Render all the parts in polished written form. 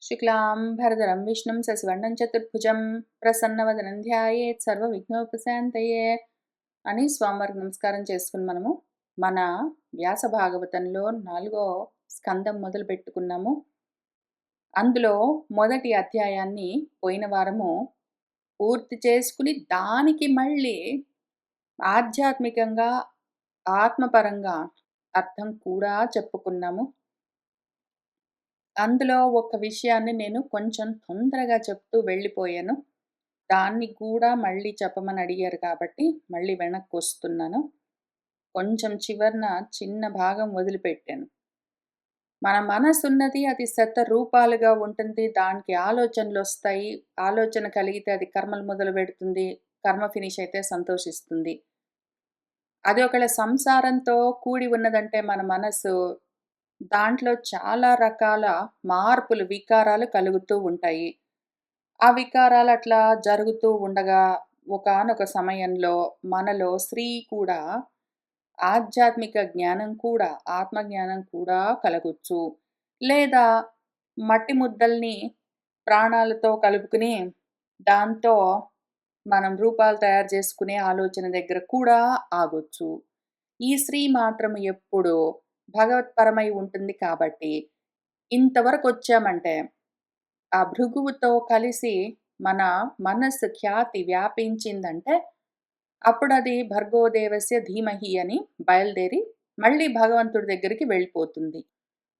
శుక్లాంబరధరం విష్ణుం శశివర్ణం చతుర్భుజం ప్రసన్నవదనం ధ్యాయేత్ సర్వవిఘ్నోపశాంతయే అని స్వామివారికి నమస్కారం చేసుకుని మనము మన వ్యాస భాగవతంలో 4వ స్కందం మొదలు పెట్టుకున్నాము. అందులో మొదటి అధ్యాయాన్ని పోయిన వారము పూర్తి చేసుకుని దానికి మళ్ళీ ఆధ్యాత్మికంగా ఆత్మపరంగా అర్థం కూడా చెప్పుకున్నాము. అందులో ఒక విషయాన్ని నేను కొంచెం తొందరగా చెప్తూ వెళ్ళిపోయాను. దాన్ని కూడా మళ్ళీ చెప్పమని అడిగారు కాబట్టి మళ్ళీ వెనక్కి వస్తున్నాను. కొంచెం చివరన చిన్న భాగం వదిలిపెట్టాను. మన మనసున్నది అది రూపాలుగా ఉంటుంది. దానికి ఆలోచనలు వస్తాయి. ఆలోచన కలిగితే అది కర్మలు మొదలు పెడుతుంది. కర్మ ఫినిష్ అయితే సంతోషిస్తుంది. అది ఒకవేళ సంసారంతో కూడి ఉన్నదంటే మన మనసు, దాంట్లో చాలా రకాల మార్పులు, వికారాలు కలుగుతూ ఉంటాయి. ఆ వికారాలు అట్లా జరుగుతూ ఉండగా ఒకానొక సమయంలో మనలో స్త్రీ కూడా ఆధ్యాత్మిక జ్ఞానం కూడా, ఆత్మజ్ఞానం కూడా కలగొచ్చు. లేదా మట్టి ముద్దల్ని ప్రాణాలతో కలుపుకుని దాంతో మనం రూపాలు తయారు చేసుకునే ఆలోచన దగ్గర కూడా ఆగొచ్చు. ఈ స్త్రీ మాత్రం ఎప్పుడూ భగవత్పరమై ఉంటుంది కాబట్టి ఇంతవరకు వచ్చామంటే ఆ భృగువుతో కలిసి మన మనస్సు ఖ్యాతి వ్యాపించిందంటే అప్పుడు అది భర్గోదేవస్య ధీమహి అని బయలుదేరి మళ్ళీ భగవంతుడి దగ్గరికి వెళ్ళిపోతుంది.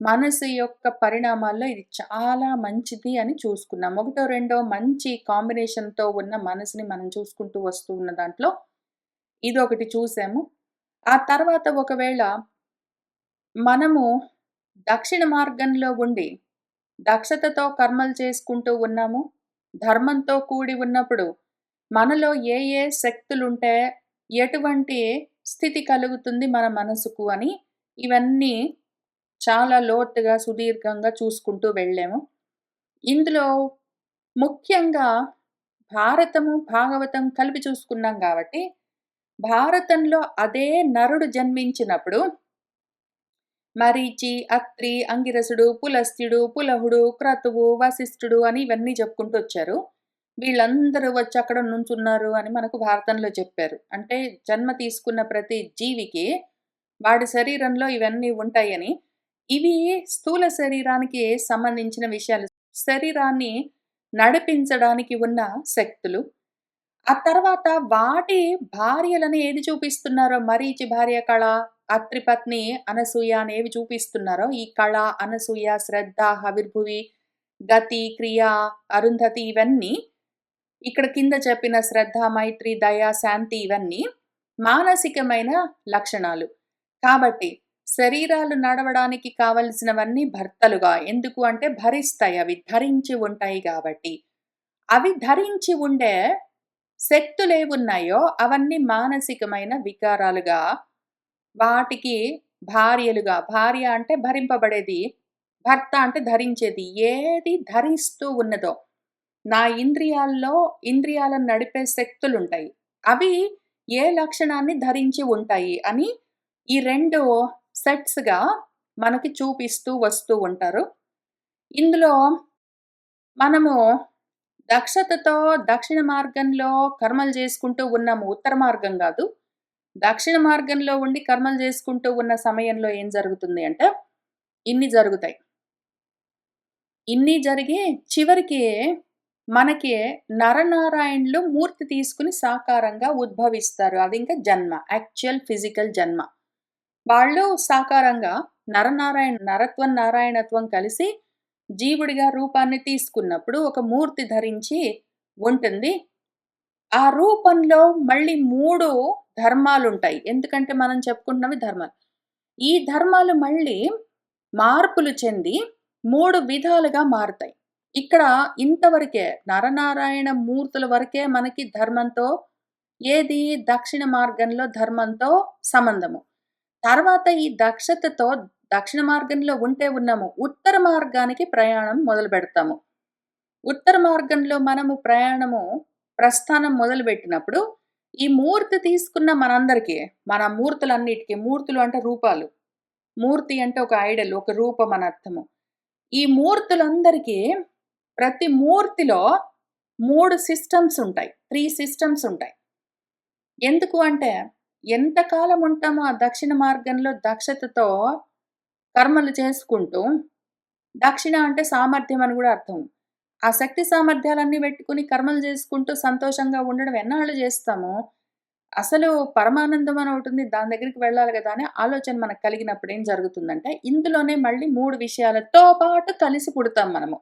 మనసు యొక్క పరిణామాల్లో ఇది చాలా మంచిది అని చూసుకున్నాం. ఒకటో రెండో మంచి కాంబినేషన్తో ఉన్న మనసుని మనం చూసుకుంటూ వస్తూ ఉన్న దాంట్లో ఇదొకటి చూసాము. ఆ తర్వాత ఒకవేళ మనము దక్షిణ మార్గంలో ఉండి దక్షతతో కర్మలు చేసుకుంటూ ఉన్నాము, ధర్మంతో కూడి ఉన్నప్పుడు మనలో ఏ ఏ శక్తులుంటే ఎటువంటి స్థితి కలుగుతుంది మన మనసుకు అని ఇవన్నీ చాలా లోతుగా సుదీర్ఘంగా చూసుకుంటూ వెళ్ళాము. ఇందులో ముఖ్యంగా భారతము భాగవతం కలిపి చూసుకున్నాం కాబట్టి భారతంలో అదే నరుడు జన్మించినప్పుడు మరీచి, అత్రి, అంగిరసుడు, పులస్త్యుడు, పులహుడు, క్రతువు, వశిష్ఠుడు అని ఇవన్నీ చెప్పుకుంటూ వచ్చారు. వీళ్ళందరూ వచ్చి అక్కడ నుంచున్నారు అని మనకు భారతంలో చెప్పారు. అంటే జన్మ తీసుకున్న ప్రతి జీవికి వాడి శరీరంలో ఇవన్నీ ఉంటాయని. ఇవి స్థూల శరీరానికి సంబంధించిన విషయాలు. శరీరాన్ని నడిపించడానికి ఉన్న శక్తులు. ఆ తర్వాత వాటి భార్యలని ఏది చూపిస్తున్నారో మరీచి భార్య కళ, అత్రిపత్ని అనసూయ అనేవి చూపిస్తున్నారో ఈ కళ, అనసూయ, శ్రద్ధ, హవిర్భువి, గతి, క్రియ, అరుంధతి ఇవన్నీ ఇక్కడ కింద చెప్పిన శ్రద్ధ, మైత్రి, దయ, శాంతి ఇవన్నీ మానసికమైన లక్షణాలు. కాబట్టి శరీరాలు నడవడానికి కావలసినవన్నీ భర్తలుగా, ఎందుకు అంటే భరిస్తాయి, అవి ధరించి ఉంటాయి కాబట్టి. అవి ధరించి ఉండే శక్తులేవున్నాయో అవన్నీ మానసికమైన వికారాలుగా, వాటికి భార్యలుగా, భార్య అంటే భరింపబడేది, భర్త అంటే ధరించేది. ఏది ధరిస్తూ ఉన్నదో నా ఇంద్రియాలను నడిపే శక్తులుంటాయి. అవి ఏ లక్షణాన్ని ధరించి ఉంటాయి అని ఈ 2 సెట్స్‌గా మనకి చూపిస్తూ వస్తూ ఉంటారు. ఇందులో మనము దక్షతతో దక్షిణ మార్గంలో కర్మలు చేసుకుంటూ ఉన్నాము. ఉత్తర మార్గం కాదు. దక్షిణ మార్గంలో ఉండి కర్మలు చేసుకుంటూ ఉన్న సమయంలో ఏం జరుగుతుంది అంటే ఇన్ని జరుగుతాయి. ఇన్ని జరిగి చివరికి మనకి నరనారాయణులు మూర్తి తీసుకుని సాకారంగా ఉద్భవిస్తారు. అది ఇంకా జన్మ, యాక్చువల్ ఫిజికల్ జన్మ. వాళ్ళు సాకారంగా నరత్వం నారాయణత్వం కలిసి జీవుడిగా రూపాన్ని తీసుకున్నప్పుడు ఒక మూర్తి ధరించి ఉంటుంది. ఆ రూపంలో మళ్ళీ 3 ధర్మాలుంటాయి. ఎందుకంటే మనం చెప్పుకుంటున్నవి ధర్మాలు. ఈ ధర్మాలు మళ్ళీ మార్పులు చెంది 3 విధాలుగా మారుతాయి. ఇక్కడ ఇంతవరకే నరనారాయణ మూర్తుల వరకే మనకి ధర్మంతో ఏది దక్షిణ మార్గంలో ధర్మంతో సంబంధము. తర్వాత ఈ దక్షతతో దక్షిణ మార్గంలో ఉంటే ఉన్నాము. ఉత్తర మార్గానికి ప్రయాణం మొదలు పెడతాము. ఉత్తర మార్గంలో మనము ప్రస్థానం మొదలుపెట్టినప్పుడు ఈ మూర్తి తీసుకున్న మనందరికీ, మన మూర్తులన్నిటికీ, మూర్తులు అంటే రూపాలు, మూర్తి అంటే ఒక ఐడల్, ఒక రూపం అని అర్థము. ఈ మూర్తులందరికీ ప్రతి మూర్తిలో 3 సిస్టమ్స్ ఉంటాయి. 3 సిస్టమ్స్ ఉంటాయి. ఎందుకు అంటే, ఎంతకాలం ఉంటామో ఆ దక్షిణ మార్గంలో దక్షతతో కర్మలు చేసుకుంటూ, దక్షిణ అంటే సామర్థ్యం అని గూడా అర్థం. ఆ శక్తి సామర్థ్యాలన్నీ పెట్టుకొని కర్మలు చేసుకుంటూ సంతోషంగా ఉండడం ఎన్నాళ్ళు చేస్తామో, అసలు పరమానందం అని ఒకటుంది. దాని దగ్గరికి వెళ్ళాలి గదా! అనే ఆలోచన మనకు కలిగినప్పుడు ఏం జరుగుతుందంటే, ఇందులోనే మళ్ళీ 3 విషయాలతో పాటు కలిసి పుడతాం మనము.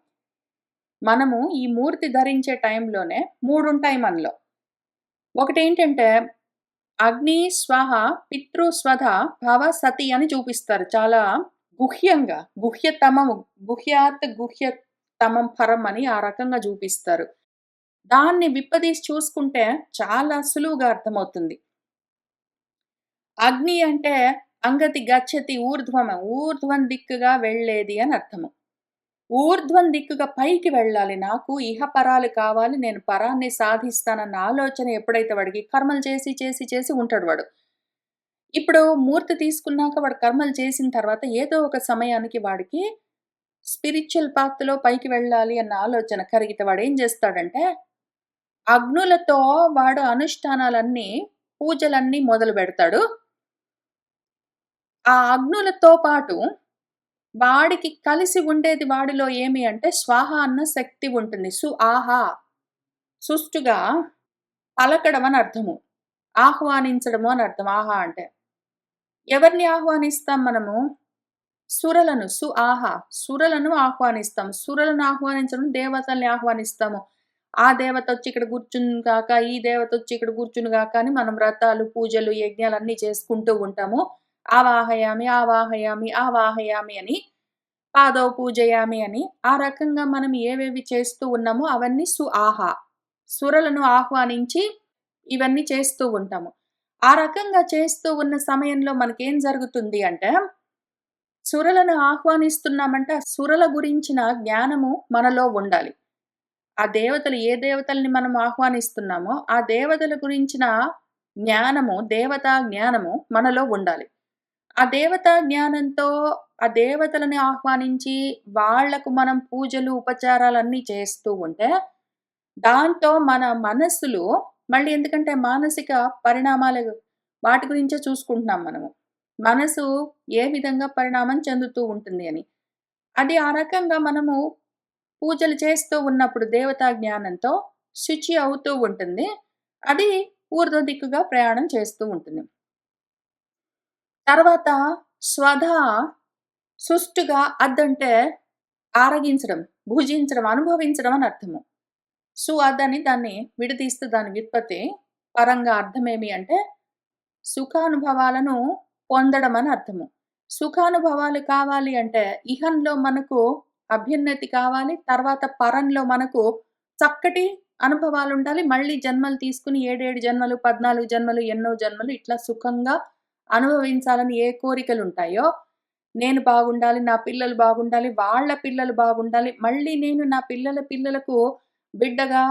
మనము ఈ మూర్తి ధరించే టైంలోనే 3 ఉంటాయి మనలో. ఒకటేంటంటే అగ్ని, స్వాహ, పితృ, స్వధ, భవ, సతి అని చూపిస్తారు. చాలా గుహ్యంగా, గుహ్యతమము, గుహ్యాత్ గుహ్యతమం పరం అని ఆ రకంగా చూపిస్తారు. దాన్ని విప్పదీసి చూసుకుంటే చాలా సులువుగా అర్థమవుతుంది. అగ్ని అంటే అంగతి గచ్చతి ఊర్ధ్వమ, ఊర్ధ్వం దిక్కుగా వెళ్ళేది అని అర్థము. ఊర్ధ్వం దిక్కుగా పైకి వెళ్ళాలి. నాకు ఇహపరాలు కావాలి. నేను పరాన్ని సాధిస్తానన్న ఆలోచన ఎప్పుడైతే వాడికి కర్మలు చేసి, చేసి, చేసి ఉంటాడు వాడు. ఇప్పుడు మూర్తి తీసుకున్నాక వాడు కర్మలు చేసిన తర్వాత ఏదో ఒక సమయానికి వాడికి స్పిరిచ్యువల్ పాత్‌లో పైకి వెళ్ళాలి అన్న ఆలోచన కలిగితే వాడేం జేస్తాడంటే, అగ్నులతో వాడు అనుష్ఠానాలన్నీ, పూజలన్నీ మొదలుబెడతాడు. ఆ అగ్నులతో పాటు వాడికి కలిసి ఉండేది వాడిలో ఏమి అంటే స్వాహ అన్న శక్తి ఉంటుంది. ఆహా! సుష్టుగా పలకడం అని అర్థము. ఆహ్వానించడము అని అర్థం ఆహా అంటే. ఎవరిని ఆహ్వానిస్తాం మనము? సురలను ఆహా! సురలను ఆహ్వానిస్తాం. సురలను ఆహ్వానించడం దేవతల్ని ఆహ్వానిస్తాము. ఆ దేవతొచ్చి ఇక్కడ కూర్చును గాక, ఈ దేవతొచ్చి ఇక్కడ కూర్చును గాక అని మనం వ్రతాలు, పూజలు, యజ్ఞాలన్నీ చేసుకుంటూ ఉంటాము. ఆవాహయామి, ఆవాహయామి, ఆవాహయామి అని, పాదౌ పూజయామి అని, ఆ రకంగా మనం ఏవేవి చేస్తూ ఉన్నామో అవన్నీ ఆహా! సురలను ఆహ్వానించి ఇవన్నీ చేస్తూ ఉంటాము. ఆ రకంగా చేస్తూ ఉన్న సమయంలో మనకేం జరుగుతుంది అంటే సురలను ఆహ్వానిస్తున్నామంటే, ఆ సురల గురించిన జ్ఞానము మనలో ఉండాలి. ఆ దేవతలు ఏ దేవతల్ని మనం ఆహ్వానిస్తున్నామో, ఆ దేవతల గురించిన జ్ఞానము, దేవతా జ్ఞానము మనలో ఉండాలి. ఆ దేవతా జ్ఞానంతో ఆ దేవతలని ఆహ్వానించి, వాళ్లకు మనం పూజలు, ఉపచారాలన్నీ చేస్తూ ఉంటే, దాంతో మన మనస్సులు మళ్ళీ ఎందుకంటే మానసిక పరిణామాలు వాటి గురించే చూసుకుంటున్నాం మనము. మనసు ఏ విధంగా పరిణామం చెందుతూ ఉంటుంది అని. అది ఆ రకంగా మనము పూజలు చేస్తూ ఉన్నప్పుడు దేవతా జ్ఞానంతో శుచి అవుతూ ఉంటుంది. అది ఊర్ధ్వ దిక్కుగా ప్రయాణం చేస్తూ ఉంటుంది. తర్వాత స్వధ సుష్టుగా అద్దంటే ఆరగించడం, భుజించడం, అనుభవించడం అని అర్థము. అదని దాన్ని విడదీస్తూ దాని వ్యుత్పత్తి పరంగా అర్థమేమి అంటే సుఖానుభవాలను పొందడం అని అర్థము. సుఖానుభవాలు కావాలి అంటే ఇహంలో మనకు అభ్యున్నతి కావాలి. తర్వాత పరంలో మనకు చక్కటి అనుభవాలుండాలి. మళ్ళీ జన్మలు తీసుకొని 7, 7 జన్మలు, 14 జన్మలు, ఎన్నో జన్మలు ఇట్లా సుఖంగా అనుభవించాలని ఏ కోరికలుంటాయో, నేను బాగుండాలి, నా పిల్లలు బాగుండాలి, వాళ్ళ పిల్లలు బాగుండాలి, మళ్ళీ నేను నా పిల్లల పిల్లలకు బిడ్డగా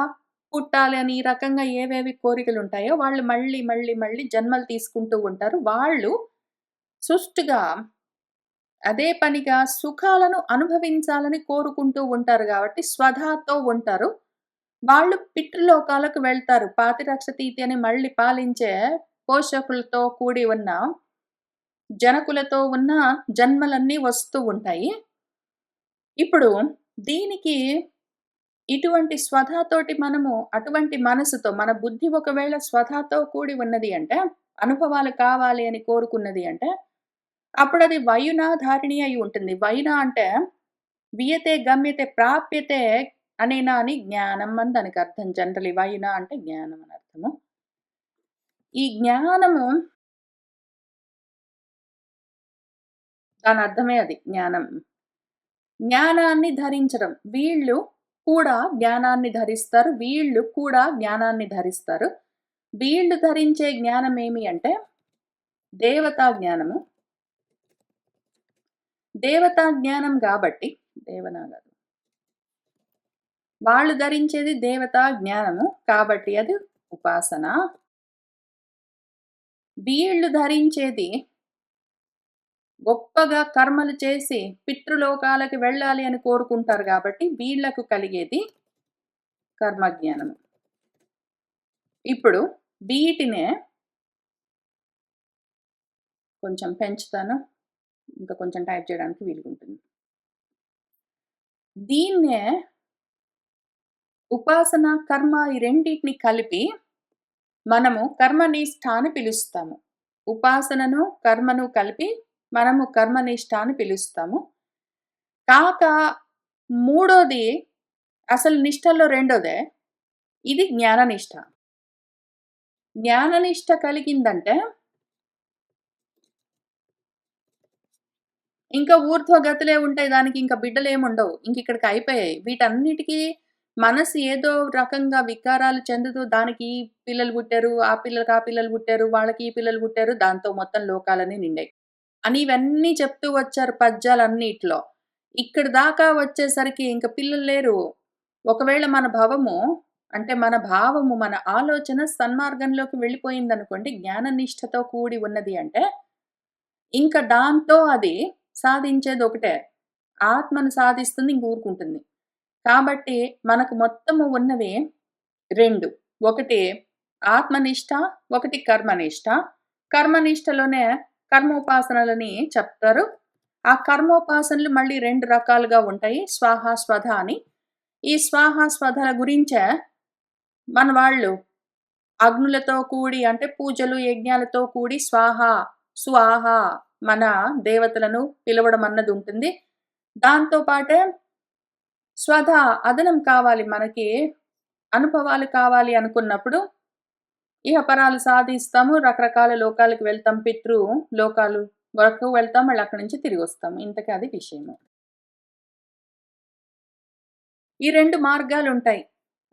పుట్టాలి అని ఈ రకంగా ఏవేవి కోరికలుంటాయో వాళ్ళు మళ్ళీ, మళ్ళీ, మళ్ళీ జన్మలు తీసుకుంటూ ఉంటారు. వాళ్ళు సుష్టుగా అదే పనిగా సుఖాలను అనుభవించాలని కోరుకుంటూ ఉంటారు గాబట్టి స్వధాతో ఉంటారు. వాళ్ళు పితృలోకాలకు వెళ్తారు. పాతిరక్షతీతి అని మళ్ళీ పాలించే పోషకులతో కూడి ఉన్న జనకులతో ఉన్న జన్మలన్నీ వస్తూ ఉంటాయి. ఇప్పుడు దీనికి ఇటువంటి స్వధాతోటి మనము అటువంటి మనసుతో మన బుద్ధి ఒకవేళ స్వధాతో కూడి ఉన్నది అంటే, అనుభవాలు కావాలి అని కోరుకున్నది అంటే, అప్పుడది వయునాధారిణి అయి ఉంటుంది. వయున అంటే వియతే, గమ్యతే, ప్రాప్యతే అనేనా అని జ్ఞానం అని దానికర్థం జనరల్లీ. వయున అంటే జ్ఞానం అని అర్థము. ఈ జ్ఞానము దానర్థమే అది జ్ఞానం. జ్ఞానాన్ని ధరించడం. వీళ్ళు కూడా జ్ఞానాన్ని ధరిస్తారు. వీళ్ళు కూడా జ్ఞానాన్ని ధరిస్తారు. వీళ్ళు ధరించే జ్ఞానమేమి అంటే దేవతా జ్ఞానము. దేవతా జ్ఞానం గాబట్టి దేవనా గాదు. వాళ్ళు ధరించేది దేవతా జ్ఞానము. కాబట్టి అది ఉపాసన. వీళ్ళు ధరించేది గొప్పగా కర్మలు చేసి పితృలోకాలకి వెళ్ళాలి అని కోరుకుంటారు కాబట్టి వీళ్లకు కలిగేది కర్మజ్ఞానము. ఇప్పుడు వీటినే కొంచెం పెంచుతాను, ఇంకా కొంచెం టైప్ చేయడానికి వీలుంటుంది. దీన్నే ఉపాసన, కర్మ ఈ రెండింటిని కలిపి మనము కర్మనిష్ఠ అని పిలుస్తాము. ఉపాసనను, కర్మను కలిపి మనము కర్మనిష్ఠ అని పిలుస్తాము. కాక మూడోది, అసలు నిష్టలో రెండోదే, ఇది జ్ఞాననిష్ట. జ్ఞాననిష్ట కలిగిందంటే ఇంకా ఊర్ధ్వగతులే ఉంటాయి. దానికి ఇంకా బిడ్డలేముండవు. ఇక్కడికి అయిపోయాయి. వీటన్నిటికీ మనసు ఏదో రకంగా వికారాలు చెందుతూ దానికి ఈ పిల్లలు పుట్టారు, ఆ పిల్లలకి ఆ పిల్లలు పుట్టారు, వాళ్ళకి ఈ పిల్లలు పుట్టారు, దాంతో మొత్తం లోకాలన్నీ నిండాయి అని ఇవన్నీ చెప్తూ వచ్చారు పద్యాలన్నిట్లో. ఇక్కడి దాకా వచ్చేసరికి ఇంక పిల్లలు లేరు. ఒకవేళ మన భవము అంటే మన భావము, మన ఆలోచన సన్మార్గంలోకి వెళ్ళిపోయిందనుకోండి, జ్ఞాననిష్టతో కూడి ఉన్నది అంటే, ఇంక దాంతో అది సాధించేది ఒకటే. ఆత్మను సాధిస్తుంది, ఇంక ఊరుకుంటుంది. కాబట్టి మనకు మొత్తము ఉన్నవి 2. ఒకటి ఆత్మనిష్ట, ఒకటి కర్మనిష్ట. కర్మనిష్టలోనే కర్మోపాసనలని చెప్తారు. ఆ కర్మోపాసనలు మళ్ళీ 2 రకాలుగా ఉంటాయి. స్వాహ, స్వధ అని. ఈ స్వాహ, స్వధల గురించే మన వాళ్ళు అగ్నులతో కూడి అంటే పూజలు, యజ్ఞాలతో కూడి స్వాహ, స్వాహ మన దేవతలను పిలవడం అన్నది ఉంటుంది. దాంతో పాటే స్వధ అదనం కావాలి మనకి, అనుభవాలు కావాలి అనుకున్నప్పుడు ఇహపరాలు సాధిస్తాము, రకరకాల లోకాలకు వెళ్తాం, పితృ లోకాలు వరకు వెళ్తాం, మళ్ళీ అక్కడి నుంచి తిరిగొస్తాము. ఇంతకీ అది విషయము. ఈ 2 మార్గాలుంటాయి.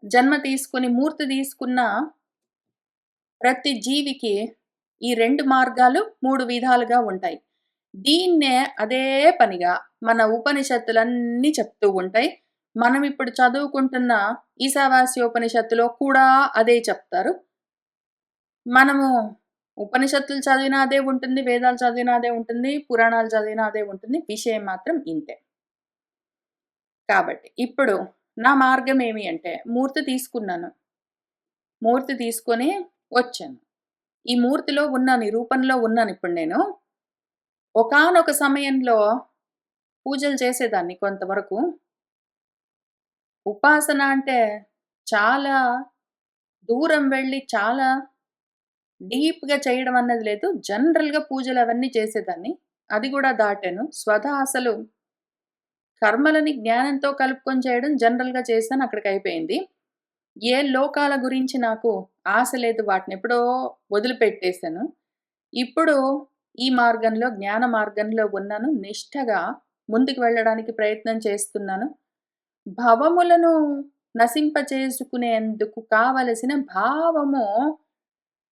జన్మ తీసుకొని మూర్తి తీసుకున్న ప్రతి జీవికి ఈ 2 మార్గాలు 3 విధాలుగా ఉంటాయి. దీన్నే అదే పనిగా మన ఉపనిషత్తులన్నీ చెప్తూ ఉంటాయి. మనం ఇప్పుడు చదువుకుంటున్న ఈశావాస్యోపనిషత్తులో కూడా అదే చెప్తారు. మనము ఉపనిషత్తులు చదివినా అదే ఉంటుంది, వేదాలు చదివినా అదే ఉంటుంది, పురాణాలు చదివినా అదే ఉంటుంది. విషయం మాత్రం ఇంతే. కాబట్టి ఇప్పుడు నా మార్గం ఏమి అంటే మూర్తి తీసుకున్నాను. మూర్తి తీసుకొని వచ్చాను. ఈ మూర్తిలో ఉన్నాను, ఈ రూపంలో ఉన్నాను ఇప్పుడు నేను. ఒకానొక సమయంలో పూజలు చేసేదాన్ని కొంతవరకు. ఉపాసన అంటే చాలా దూరం వెళ్ళి చాలా డీప్‌గా చేయడం అన్నది లేదు. జనరల్‌గా పూజలు అవన్నీ చేసేదాన్ని. అది గూడా దాటాను. స్వతహా అసలు కర్మలని జ్ఞానంతో కలుపుకొని చేయడం జనరల్‌గా చేశాను. అక్కడికయిపోయింది. ఏ లోకాల గురించి నాకు ఆశ లేదు. వాటినెప్పుడో వదిలిపెట్టేసాను. ఇప్పుడు ఈ మార్గంలో, జ్ఞాన మార్గంలో ఉన్నాను. నిష్టగా ముందుకు వెళ్ళడానికి ప్రయత్నం చేస్తున్నాను. భవములను నశింపచేసుకునేందుకు కావలసిన భావము,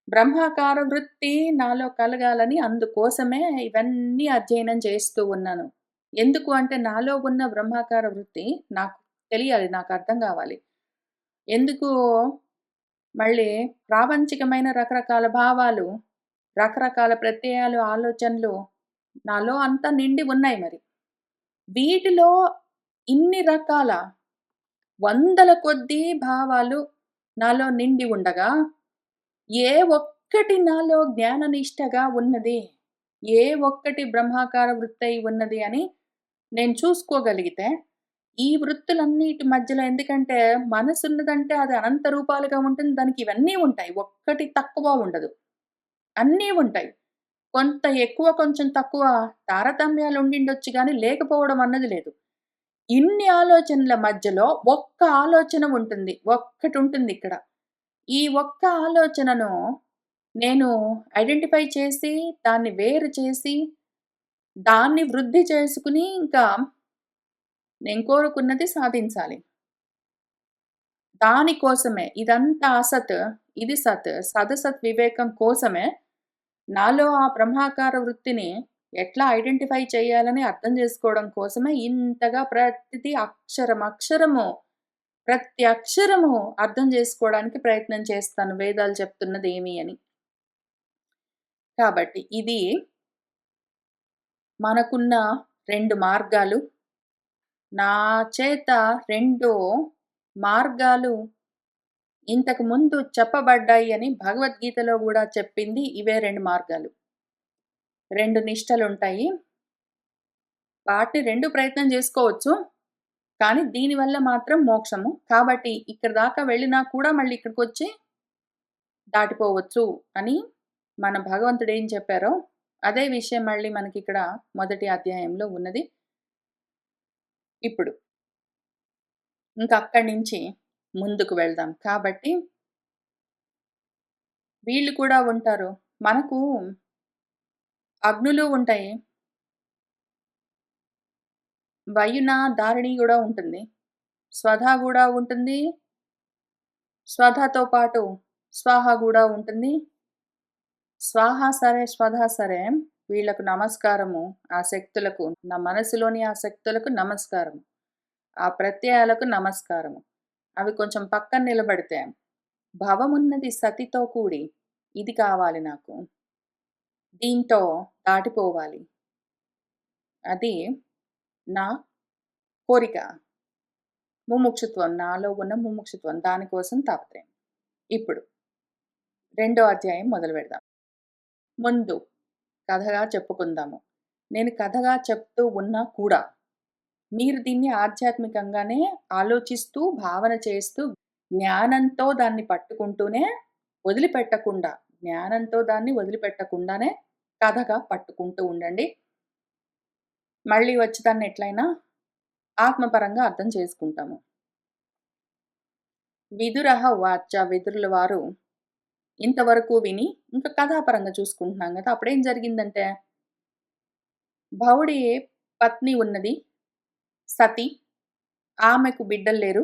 బ్రహ్మాకార వృత్తి నాలో కలగాలని అందుకోసమే ఇవన్నీ అధ్యయనం చేస్తూ ఉన్నాను. ఎందుకు అంటే నాలో ఉన్న బ్రహ్మాకార వృత్తి నాకు తెలియాలి, నాకు అర్థం కావాలి. ఎందుకు మళ్ళీ ప్రాపంచికమైన రకరకాల భావాలు, రకరకాల ప్రత్యయాలు, ఆలోచనలు నాలో అంతా నిండి ఉన్నాయి మరి. వీటిలో ఇన్ని రకాల వందల కొద్దీ భావాలు నాలో నిండి ఉండగా, ఏ ఒక్కటి నాలో జ్ఞాననిష్టగా ఉన్నది, ఏ ఒక్కటి బ్రహ్మాకార వృత్తై ఉన్నది అని నేను చూసుకోగలిగితే, ఈ వృత్తులన్నిటి మధ్యలో ఎందుకంటే మనసున్నదంటే అది అనంత రూపాలుగా ఉంటుంది. దానికి ఇవన్నీ ఉంటాయి. ఒక్కటి తక్కువ ఉండదు. అన్నీ ఉంటాయి. కొంత ఎక్కువ, కొంచెం తక్కువ తారతమ్యాలు ఉండిండొచ్చు గానీ, లేకపోవడం అన్నది లేదు. ఇన్ని ఆలోచనల మధ్యలో ఒక్క ఆలోచన ఉంటుంది. ఒక్కటుంటుందిక్కడ. ఈ ఒక్క ఆలోచనను నేను ఐడెంటిఫై చేసి, దాన్ని వేరు చేసి, దాన్ని వృద్ధి చేసుకొని, ఇంకా నేను కోరుకున్నది సాధించాలి. దానికోసమే ఇదంతా అసత్, ఇది సత్, సదసత్ వివేకం కోసమే నాలో ఆ బ్రహ్మాకార వృత్తిని ఎట్లా ఐడెంటిఫై చేయాలని అర్థం చేసుకోవడం కోసమే ఇంతగా ప్రతిది అక్షరము, ప్రతి అక్షరము అర్థం చేసుకోవడానికి ప్రయత్నం చేస్తాను వేదాలు చెప్తున్నది ఏమి అని. కాబట్టి ఇది మనకున్న 2 మార్గాలు. నా చేత 2 మార్గాలు ఇంతకు ముందు చెప్పబడ్డాయి అని భగవద్గీతలో గూడా చెప్పింది ఇవే 2 మార్గాలు. 2 నిష్టలుంటాయి. వాటిని 2 ప్రయత్నం జేసుకోవచ్చు. కానీ దీనివల్ల మాత్రం మోక్షము. కాబట్టి ఇక్కడి దాకా వెళ్ళినా కూడా మళ్ళీ ఇక్కడికొచ్చి దాటిపోవచ్చు అని మన భగవంతుడేం చెప్పారో, అదే విషయం మళ్ళీ మనకిక్కడ మొదటి అధ్యాయంలో ఉన్నది. ఇప్పుడు ఇంక అక్కడి నుంచి ముందుకు వెళ్దాం. కాబట్టి వీళ్ళు కూడా ఉంటారు. మనకు అగ్నులు ఉంటాయి. వయున, ధారిణి గూడా ఉంటుంది. స్వధ గూడా ఉంటుంది. స్వధతో పాటు స్వాహ గూడా ఉంటుంది. స్వాహ సరే, స్వధ సరే వీళ్ళకు నమస్కారము. ఆ శక్తులకు, నా మనసులోని ఆ శక్తులకు నమస్కారము. ఆ ప్రత్యయాలకు నమస్కారము. అవి కొంచెం పక్కన నిలబడితే, భవమున్నది సతితో కూడి, ఇది కావాలి నాకు. దీంతో దాటిపోవాలి. అది నా కోరిక. ముముక్షుత్వం, నాలో ఉన్న ముముక్షుత్వం. దానికోసం తాపత్రయం. ఇప్పుడు రెండో అధ్యాయం మొదలు పెడదాం. ముందు కథగా చెప్పుకుందాము. నేను కథగా చెప్తూ ఉన్నా కూడా, మీరు దీన్ని ఆధ్యాత్మికంగానే ఆలోచిస్తూ, భావన చేస్తూ, జ్ఞానంతో దాన్ని పట్టుకుంటూనే వదిలిపెట్టకుండా, జ్ఞానంతో దాన్ని వదిలిపెట్టకుండానే కథగా పట్టుకుంటూ ఉండండి. మళ్ళీ వచ్చి దాన్ని ఎట్లయినా ఆత్మపరంగా అర్థం చేసుకుంటాము. విదురః ఉవాచ, విదురుల వారు ఇంతవరకు విని, ఇంకా కథాపరంగా చూసుకుంటున్నాం కదా. అప్పుడేం జరిగిందంటే, భవుడి పత్ని ఉన్నది, సతి. ఆమెకు బిడ్డలు లేరు.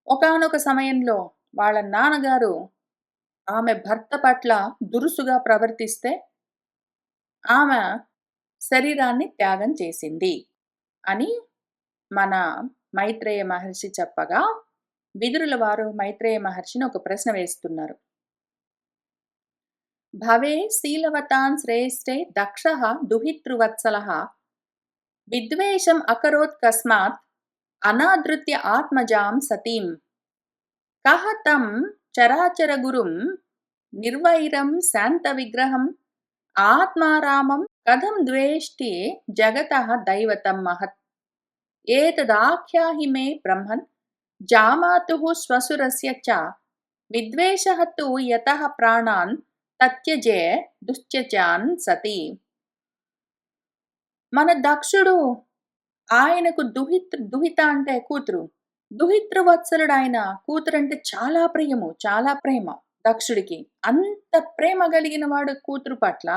ఒకానొక సమయంలో వాళ్ళ నాన్నగారు ఆమె భర్త పట్ల దురుసుగా ప్రవర్తిస్తే, ఆమె శరీరాన్ని త్యాగం చేసింది అని మన మైత్రేయ మహర్షి చెప్పగా, విదురుల వారు మైత్రేయ మహర్షిని ఒక ప్రశ్న వేస్తున్నారు. భవే శీలవతాన్ శ్రేష్ఠే దక్షః దుహితృవత్సలః విద్వేషం అకరోత్ కస్మాత్ అనాదృత్య ఆత్మజాం సతీం కః తం చరాచర గురుం నిర్వైరం శాంత విగ్రహం ఆత్మారామం కథం ద్వేష్టి జగతః దైవతం మహత్ ఏతదాఖ్యాహి మే బ్రహ్మన్ జామాతుః శ్వశురస్య చ విద్వేషః తు యతః ప్రాణాన్ తత్యజే దుశ్చచాన్ సతి. మన దక్షుడు, ఆయనకు దుహిత అంటే కూతురు, దుహితృవత్సలుడు. ఆయన కూతురు అంటే చాలా ప్రియము, చాలా ప్రేమ దక్షుడికి. అంత ప్రేమ కలిగిన వాడు కూతురు పట్ల.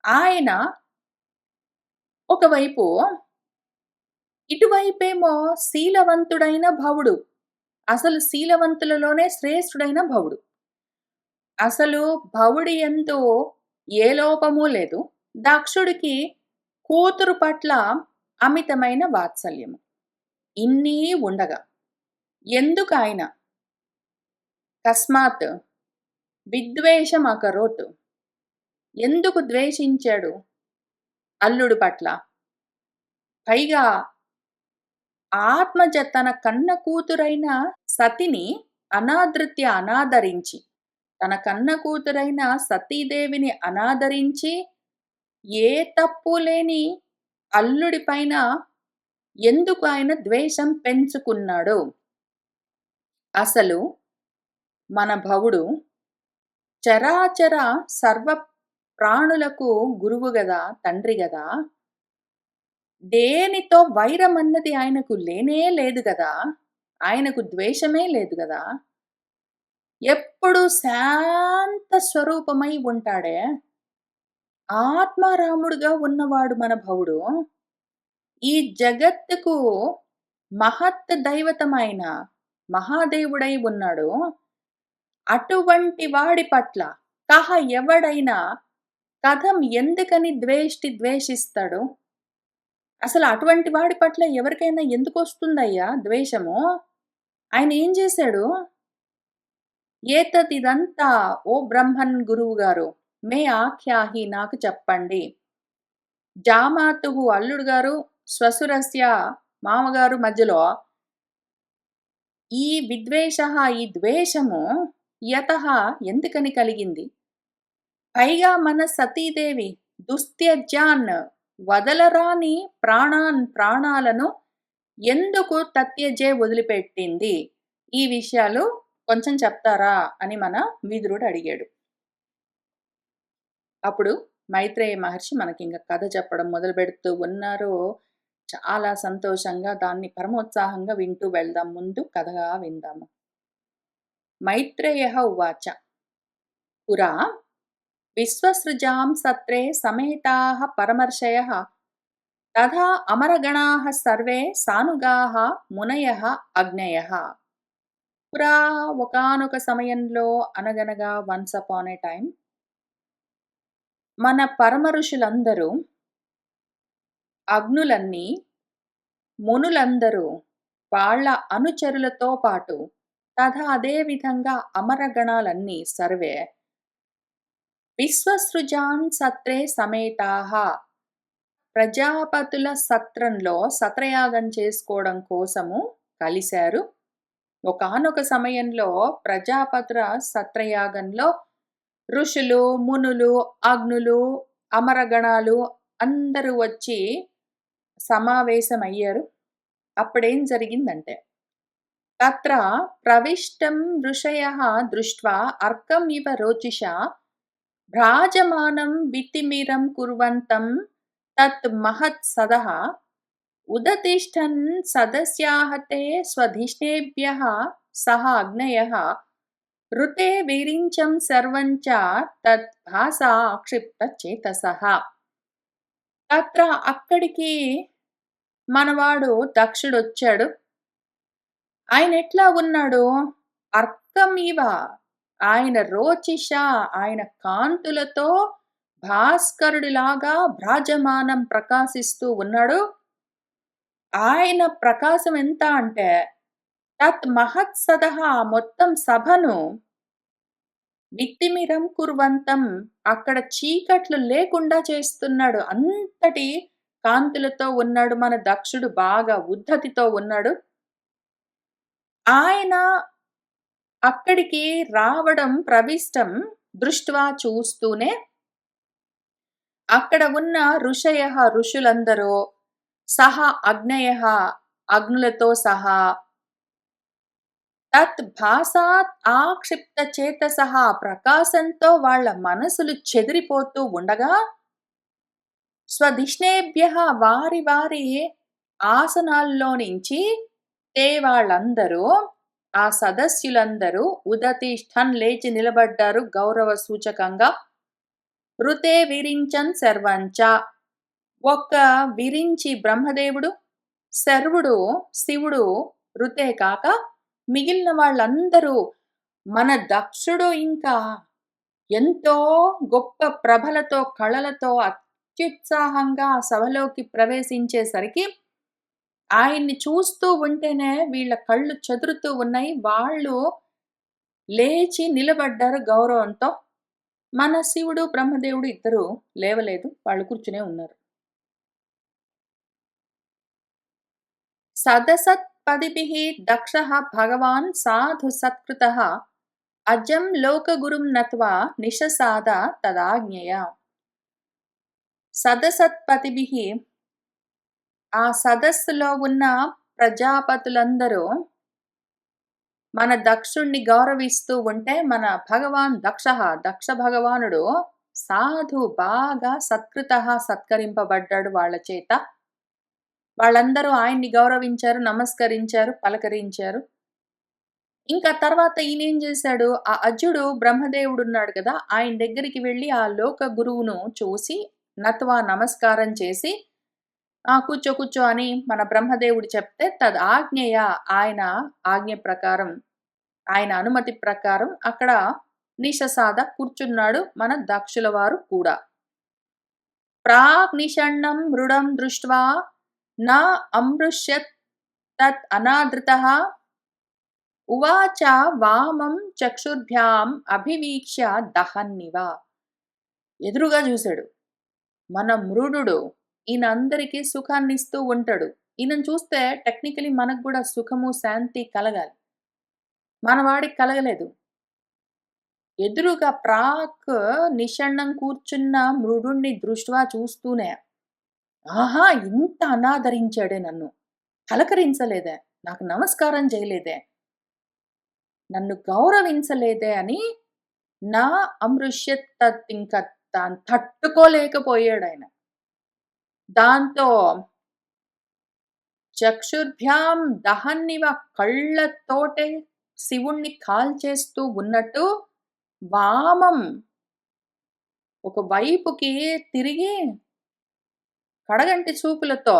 ఆయన ఒకవైపు, ఇటువైపేమో శీలవంతుడైన భవుడు, అసలు శీలవంతులలోనే శ్రేష్ఠుడైన భవుడు. అసలు భవుడి యందు ఏ లోపము లేదు. దక్షుడికి కూతురు పట్ల అమితమైన వాత్సల్యము. ఇన్నీ ఉండగా ఎందుకు ఆయన కస్మాత్ విద్వేషం అకరోత్, ఎందుకు ద్వేషించాడు అల్లుడు పట్ల? పైగా ఆత్మజ తన కన్న కూతురైన సతిని అనాదరించి, తన కన్న కూతురైన సతీదేవిని అనాదరించి, ఏ తప్పు లేని అల్లుడి పైన ఎందుకు ఆయన ద్వేషం పెంచుకున్నాడు? అసలు మన భవుడు చరాచర సర్వ ప్రాణులకు గురువు గదా, తండ్రి గదా. దేనితో వైరం అన్నది ఆయనకు లేనే లేదు గదా. ఆయనకు ద్వేషమే లేదు గదా. ఎప్పుడు శాంత స్వరూపమై ఉంటాడే. ఆత్మారాముడుగా ఉన్నవాడు మన భవుడు. ఈ జగత్తుకు మహత్ దైవతమైన మహాదేవుడై ఉన్నాడు. అటువంటి వాడి పట్ల కహ ఎవడైనా కథం ఎందుకని ద్వేషిస్తాడు? అసలు అటువంటి వాడి పట్ల ఎవరికైనా ఎందుకు వస్తుందయ్యా ద్వేషము? ఆయన ఏం చేశాడు? ఇదంతా ఓ బ్రహ్మన్ గురువు గారు మే ఆఖ్యాహి, నాకు చెప్పండి. జామాతుః అల్లుడు గారు, శ్వశురస్య మామగారు మధ్యలో ఈ విద్వేషః ఈ ద్వేషము యతః ఎందుకని కలిగింది? పైగా మన సతీదేవి దుస్త్యజ్యాన్ వదలరాని ప్రాణాలను ఎందుకు తత్యజే వదిలిపెట్టింది? ఈ విషయాలు కొంచెం చెప్తారా అని మన విదురుడు అడిగాడు. అప్పుడు మైత్రేయ మహర్షి మనకింక కథ చెప్పడం మొదలుపెడుతూ ఉన్నారు. చాలా సంతోషంగా దాన్ని పరమోత్సాహంగా వింటూ వెళ్దాం. ముందు కథగా విందాము. మైత్రేయః ఉవాచ పురా విశ్వసృజాం సత్రే సమేతాః పరమర్షయః తథా అమరగణాః సర్వే సానుగాః మునయః అగ్నయః. పురా ఒకానొక సమయంలో అనగనగా వన్స్ అపాన్ ఏ టైం మన పరమ ఋషులందరూ అగ్నులన్నీ మునులందరూ వాళ్ళ అనుచరులతో పాటు తథా అదే విధంగా అమరగణాలన్నీ సర్వే విశ్వసృజాన్ సత్రే సమేతాః ప్రజాపతుల సత్రంలో సత్రయాగం చేసుకోవడం కోసము కలిశారు. ఒకానొక సమయంలో ప్రజాపతుల సత్రయాగంలో ఋషులు, మునులు, అగ్నులు, అమరగణాలు అందరూ వచ్చి సమావేశమయ్యారు. అప్పుడేం జరిగిందంటే తత్ర ప్రవిష్టం ఋషయః దృష్ట్వా అర్కం ఇవ రోచిషా భ్రాజమానం విత్తిమిరం కుర్వంతం తత్ మహత్ సదః ఉదతిష్ఠన్ సదస్యాః తే స్వధిష్ఠేభ్యః సహ అగ్నయః ఋతే వీరించం సర్వం చ తత్ భాసా ఆక్షిప్త చేతసః. తత్ర అక్కడికి మనవాడు దక్షుడొచ్చాడు. ఆయన ఎట్లా ఉన్నాడు? అర్కమివ, ఆయన రోచిష, ఆయన కాంతులతో భాస్కరుడిలాగా భ్రాజమానం ప్రకాశిస్తూ ఉన్నాడు. ఆయన ప్రకాశం ఎంత అంటే తత్ మహత్సదః మొత్తం సభను విత్తిమిరం కుర్వంతం అక్కడ చీకట్లు లేకుండా చేస్తున్నాడు. అంతటి కాంతులతో ఉన్నాడు మన దక్షుడు, బాగా ఉద్ధతితో ఉన్నాడు. ఆయన అక్కడికి రావడం ప్రవిష్టం దృష్ట్వా చూస్తూనే అక్కడ ఉన్న ఋషయః ఋషులందరూ సహా అగ్నయః అగ్నులతో సహా తత్ భాసాత్ ఆక్షిప్త చేతసః ప్రకాశంతో వాళ్ళ మనసులు చెదిరిపోతూ ఉండగా స్వధిష్ణేభ్యః వారి వారి ఆసనాల్లో నుంచి తే వాళ్ళందరూ ఆ సదస్యులందరూ ఉదతిష్ఠన్ లేచి నిలబడ్డారు గౌరవ సూచకంగా. ఋతే విరించన్ సర్వంచ ఒక్క విరించి బ్రహ్మదేవుడు, శర్వుడు శివుడు ఋతే కాక మిగిలిన వాళ్ళందరూ మన దక్షుడు ఇంకా ఎంతో గొప్ప ప్రభలతో కళలతో అత్యుత్సాహంగా ఆ సభలోకి ప్రవేశించేసరికి ఆయన్ని చూస్తూ ఉంటేనే వీళ్ళ కళ్ళు చెదురుతూ ఉన్నాయి. వాళ్ళు లేచి నిలబడ్డారు గౌరవంతో. మన శివుడు బ్రహ్మదేవుడు ఇద్దరు లేవలేదు, వాళ్ళు కూర్చునే ఉన్నారు. సదసత్పదిభిః దక్షః భగవాన్ సాధు సత్కృతః అజం లోకగురుం నత్వా నిషసాద తదాజ్ఞయా. సదసత్పతిభిః ఆ సదస్సులో ఉన్న ప్రజాపతులందరూ మన దక్షుణ్ణి గౌరవిస్తూ ఉంటే మన భగవాన్ దక్ష భగవానుడు సాధు బాగా సత్కృతః సత్కరింపబడ్డాడు వాళ్ళ చేత. వాళ్ళందరూ ఆయన్ని గౌరవించారు, నమస్కరించారు, పలకరించారు. ఇంకా తర్వాత ఈయనేం చేశాడు, ఆ అజుడు బ్రహ్మదేవుడు ఉన్నాడు కదా, ఆయన దగ్గరికి వెళ్ళి ఆ లోక గురువును చూసి నత్వా నమస్కారం చేసి కూర్చో కూర్చో అని మన బ్రహ్మదేవుడు చెప్తే తద్ ఆజ్ఞయ ఆయన ఆజ్ఞ ప్రకారం ఆయన అనుమతి ప్రకారం అక్కడ నిషసాద కూర్చున్నాడు మన దక్షుల వారు కూడా. ప్రాక్ నిషణ్ణం మృడం దృష్ట్వా నా అమృష్యత్ తత్ అనాదృతః ఉవాచ వామం చక్షుర్భ్యాం అభివీక్ష్య దహన్నివ. ఎదురుగా చూశాడు మన మృడుడు ఈయన అందరికీ సుఖాన్నిస్తూ ఉంటాడు. ఈయనను చూస్తే టెక్నికలీ మనకు గూడా సుఖము, శాంతి కలగాలి. మన వాడికి కలగలేదు. ఎదురుగా నిషణ్ణం కూర్చున్న మృడుణ్ణి దృష్ట్వా చూస్తూనే, ఆహా! ఇంత అనాదరించాడే నన్ను. పలకరించలేదే, నాకు నమస్కారం చేయలేదే, నన్ను గౌరవించలేదే అని నా అమృష్యత్ తత్ తాను తట్టుకోలేకపోయాడాయన. దాంతో చక్షుర్భ్యాం దహన్నివ కళ్ళతోటే శివుణ్ణి కాల్చేస్తూ ఉన్నట్టు వామం ఒక వైపుకి తిరిగి కడగంటి చూపులతో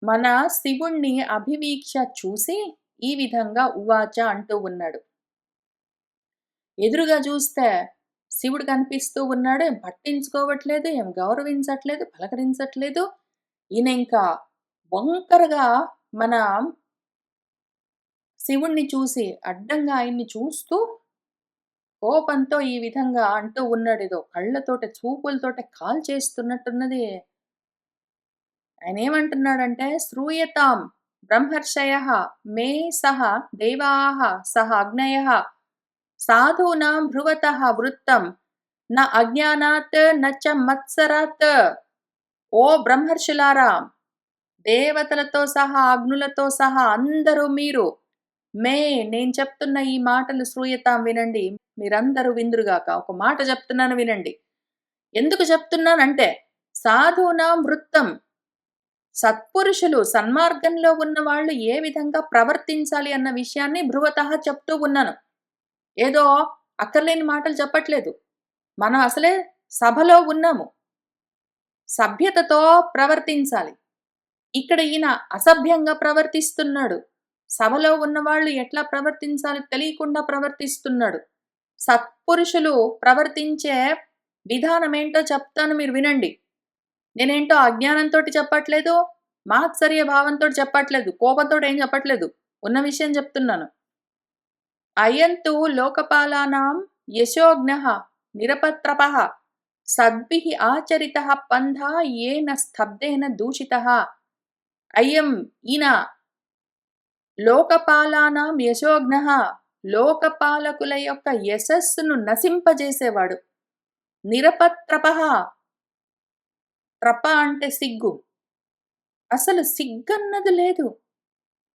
మన శివుణ్ణి అభివీక్ష చూసి ఈ విధంగా ఉవాచ అంటూ ఉన్నాడు. ఎదురుగా చూస్తే శివుడు కనిపిస్తూ ఉన్నాడు. ఏం పట్టించుకోవట్లేదు, ఏం గౌరవించట్లేదు, పలకరించట్లేదు. ఈయన ఇంకా వంకరగా మన శివుణ్ణి చూసి అడ్డంగా ఆయన్ని చూస్తూ కోపంతో ఈ విధంగా అంటూ ఉన్నాడేదో కళ్ళతోటి చూపులతోటి కాల్చేస్తున్నట్టున్నది. ఆయనేమంటున్నాడంటే శ్రూయతాం బ్రహ్మర్షయః మే సహ దేవాః సహ అగ్నయః సాధూనాం భ్రువతః వృత్తం న అజ్ఞానాత్ న చ మత్సరాత్. ఓ బ్రహ్మర్షులారా, దేవతలతో సహా అగ్నులతో సహా అందరూ మీరు నేను చెప్తున్న ఈ మాటలు శ్రూయతాం వినండి. మీరందరూ విందురుగాక. ఒక మాట చెప్తున్నాను వినండి. ఎందుకు చెప్తున్నానంటే సాధూనాం వృత్తం, సత్పురుషులు సన్మార్గంలో ఉన్న వాళ్ళు ఏ విధంగా ప్రవర్తించాలి అన్న విషయాన్ని భ్రువతః చెప్తూ ఉన్నాను. ఏదో అక్కర్లేని మాటలు చెప్పట్లేదు. మనం అసలే సభలో ఉన్నాము. సభ్యతతో ప్రవర్తించాలి. ఇక్కడ ఈయన అసభ్యంగా ప్రవర్తిస్తున్నాడు. సభలో ఉన్నవాళ్ళు ఎట్లా ప్రవర్తించాలో తెలియకుండా ప్రవర్తిస్తున్నాడు. సత్పురుషులు ప్రవర్తించే విధానమేంటో చెప్తాను, మీరు వినండి. నేనేంటో అజ్ఞానంతోటి చెప్పట్లేదు, మాత్సర్య భావంతోటి చెప్పట్లేదు, కోపంతోటి ఏం చెప్పట్లేదు. ఉన్న విషయం చెప్తున్నాను. అయంతు లోకపాలానాం యశోజ్ఞః నిరపత్రపః సద్భిః ఆచరితః పంథా యేన స్తబ్దేన దూషితః. అయం ఈయన లోకపాలానాం యశోజ్ఞః, లోకపాలకుల యొక్క యశస్సును నశింపజేసేవాడు. నిరపత్రపః, త్రప అంటే సిగ్గు. అసలు సిగ్గన్నది లేదు.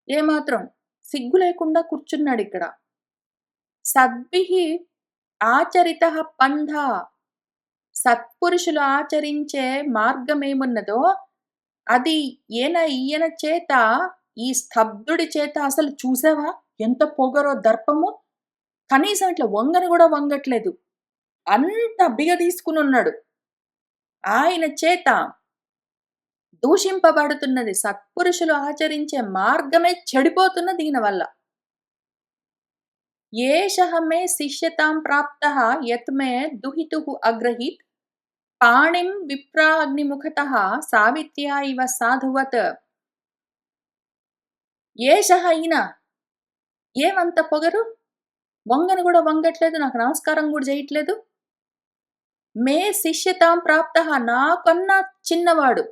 ఏమాత్రం సిగ్గు లేకుండా కూర్చున్నాడిక్కడ. సద్భిః ఆచరితః పంథా, సత్పురుషులు ఆచరించే మార్గమేమున్నదో అది ఈయన చేత, ఈ స్తబ్దుడి చేత అసలు చూసావా ఎంత పొగరో దర్పము. కనీసం ఇట్లా వంగను కూడా వంగట్లేదు. అంత బిగదీసుకునున్నాడు. ఆయన చేత దూషింపబడుతున్నది. సత్పురుషులు ఆచరించే మార్గమే చెడిపోతున్నది దీని వల్ల. ఏషః మే శిష్యతాం ప్రాప్తః యత్ మే దుహితుః అగ్రహీత్ పాణిం విప్రాగ్నిముఖతః సావిత్ర్యా ఇవ సాధువత్. ఏషః ఈయన ఏమంత పొగరు, వంగను కూడా వంగట్లేదు, నాకు నమస్కారం కూడా చేయట్లేదు. మే శిష్యతాం ప్రాప్తః, నాకన్నా చిన్నవాడు.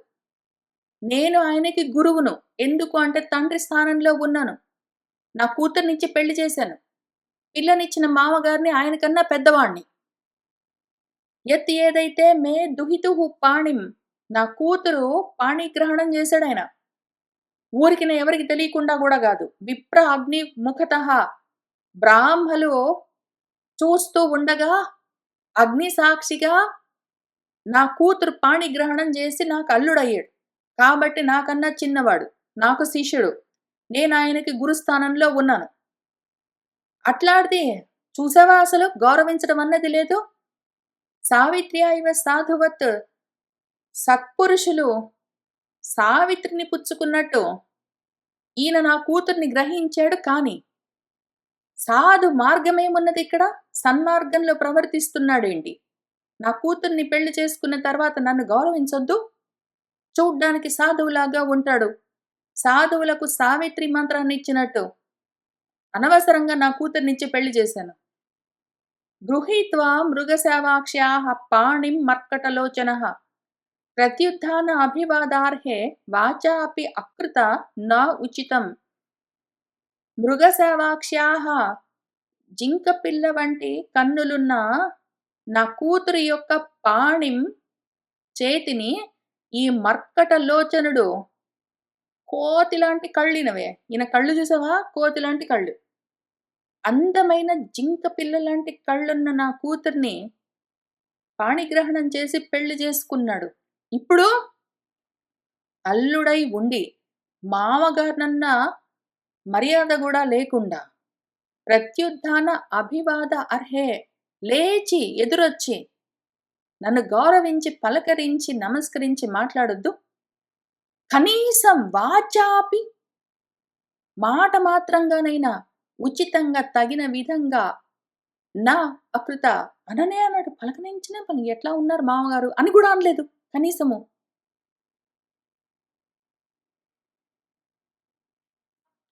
నేను ఆయనకి గురువును. ఎందుకు అంటే తండ్రి స్థానంలో ఉన్నాను. నా కూతుర్నిచ్చి పెళ్లి చేశాను. పిల్లనిచ్చిన మామగారిని ఆయనకన్నా పెద్దవాణ్ణి. యత్ ఏదైతే మే దుహితుః పాణిం, నా కూతురు పాణిగ్రహణం చేశాడాయన. ఊరికిన ఎవరికి తెలియకుండా కూడా కాదు. విప్ర అగ్ని ముఖతః, బ్రాహ్మలు చూస్తూ ఉండగా అగ్ని సాక్షిగా నా కూతురు పాణిగ్రహణం చేసి నాకు అల్లుడయ్యాడు. కాబట్టి నాకన్నా చిన్నవాడు, నాకు శిష్యుడు. నేను ఆయనకి గురుస్థానంలో ఉన్నాను. అట్లాడితే చూసావా అసలు గౌరవించడం అన్నది లేదు. సావిత్ర్యా ఇవ సాధువత్, సత్పురుషులు సావిత్రిని పుచ్చుకున్నట్టు ఈయన నా కూతుర్ని గ్రహించాడు. కానీ సాధు మార్గమేమున్నది ఇక్కడ? సన్మార్గంలో ప్రవర్తిస్తున్నాడేంటి? నా కూతుర్ని పెళ్లి చేసుకున్న తర్వాత నన్ను గౌరవించొద్దు? చూడ్డానికి సాధువులాగా ఉంటాడు. సాధువులకు సావిత్రి మంత్రాన్ని ఇచ్చినట్టు అనవసరంగా నా కూతుర్నిచ్చి పెళ్లి చేశాను. గృహీత్వా మృగసేవాక్ష్యాః పాణిం మర్కటలోచనః ప్రత్యుత్థాన అభివాదార్హే వాచా అపి అకృత న ఉచితం. మృగసేవాక్ష్యాః జింక పిల్ల వంటి కన్నులున్న నా కూతురి యొక్క పాణిం చేతిని ఈ మర్కట లోచనుడు కోతిలాంటి కళ్ళినవే. ఈయన కళ్ళు చూసావా? కోతిలాంటి కళ్ళు. అందమైన జింక పిల్లలాంటి కళ్ళున్న నా కూతుర్ని పాణిగ్రహణం చేసి పెళ్లి చేసుకున్నాడు. ఇప్పుడు అల్లుడై ఉండి మామగారినన్న మర్యాద కూడా లేకుండా ప్రత్యుత్థాన అభివాద అర్హే లేచి ఎదురొచ్చి నన్ను గౌరవించి పలకరించి నమస్కరించి మాట్లాడొద్దు. కనీసం వాచాపి మాట మాత్రంగానైనా ఉచితంగా తగిన విధంగా నా అకృత అననే అన్నాడు. పలకరించినా పని ఎట్లా ఉన్నారు మామగారు అని కూడా అనలేదు కనీసము.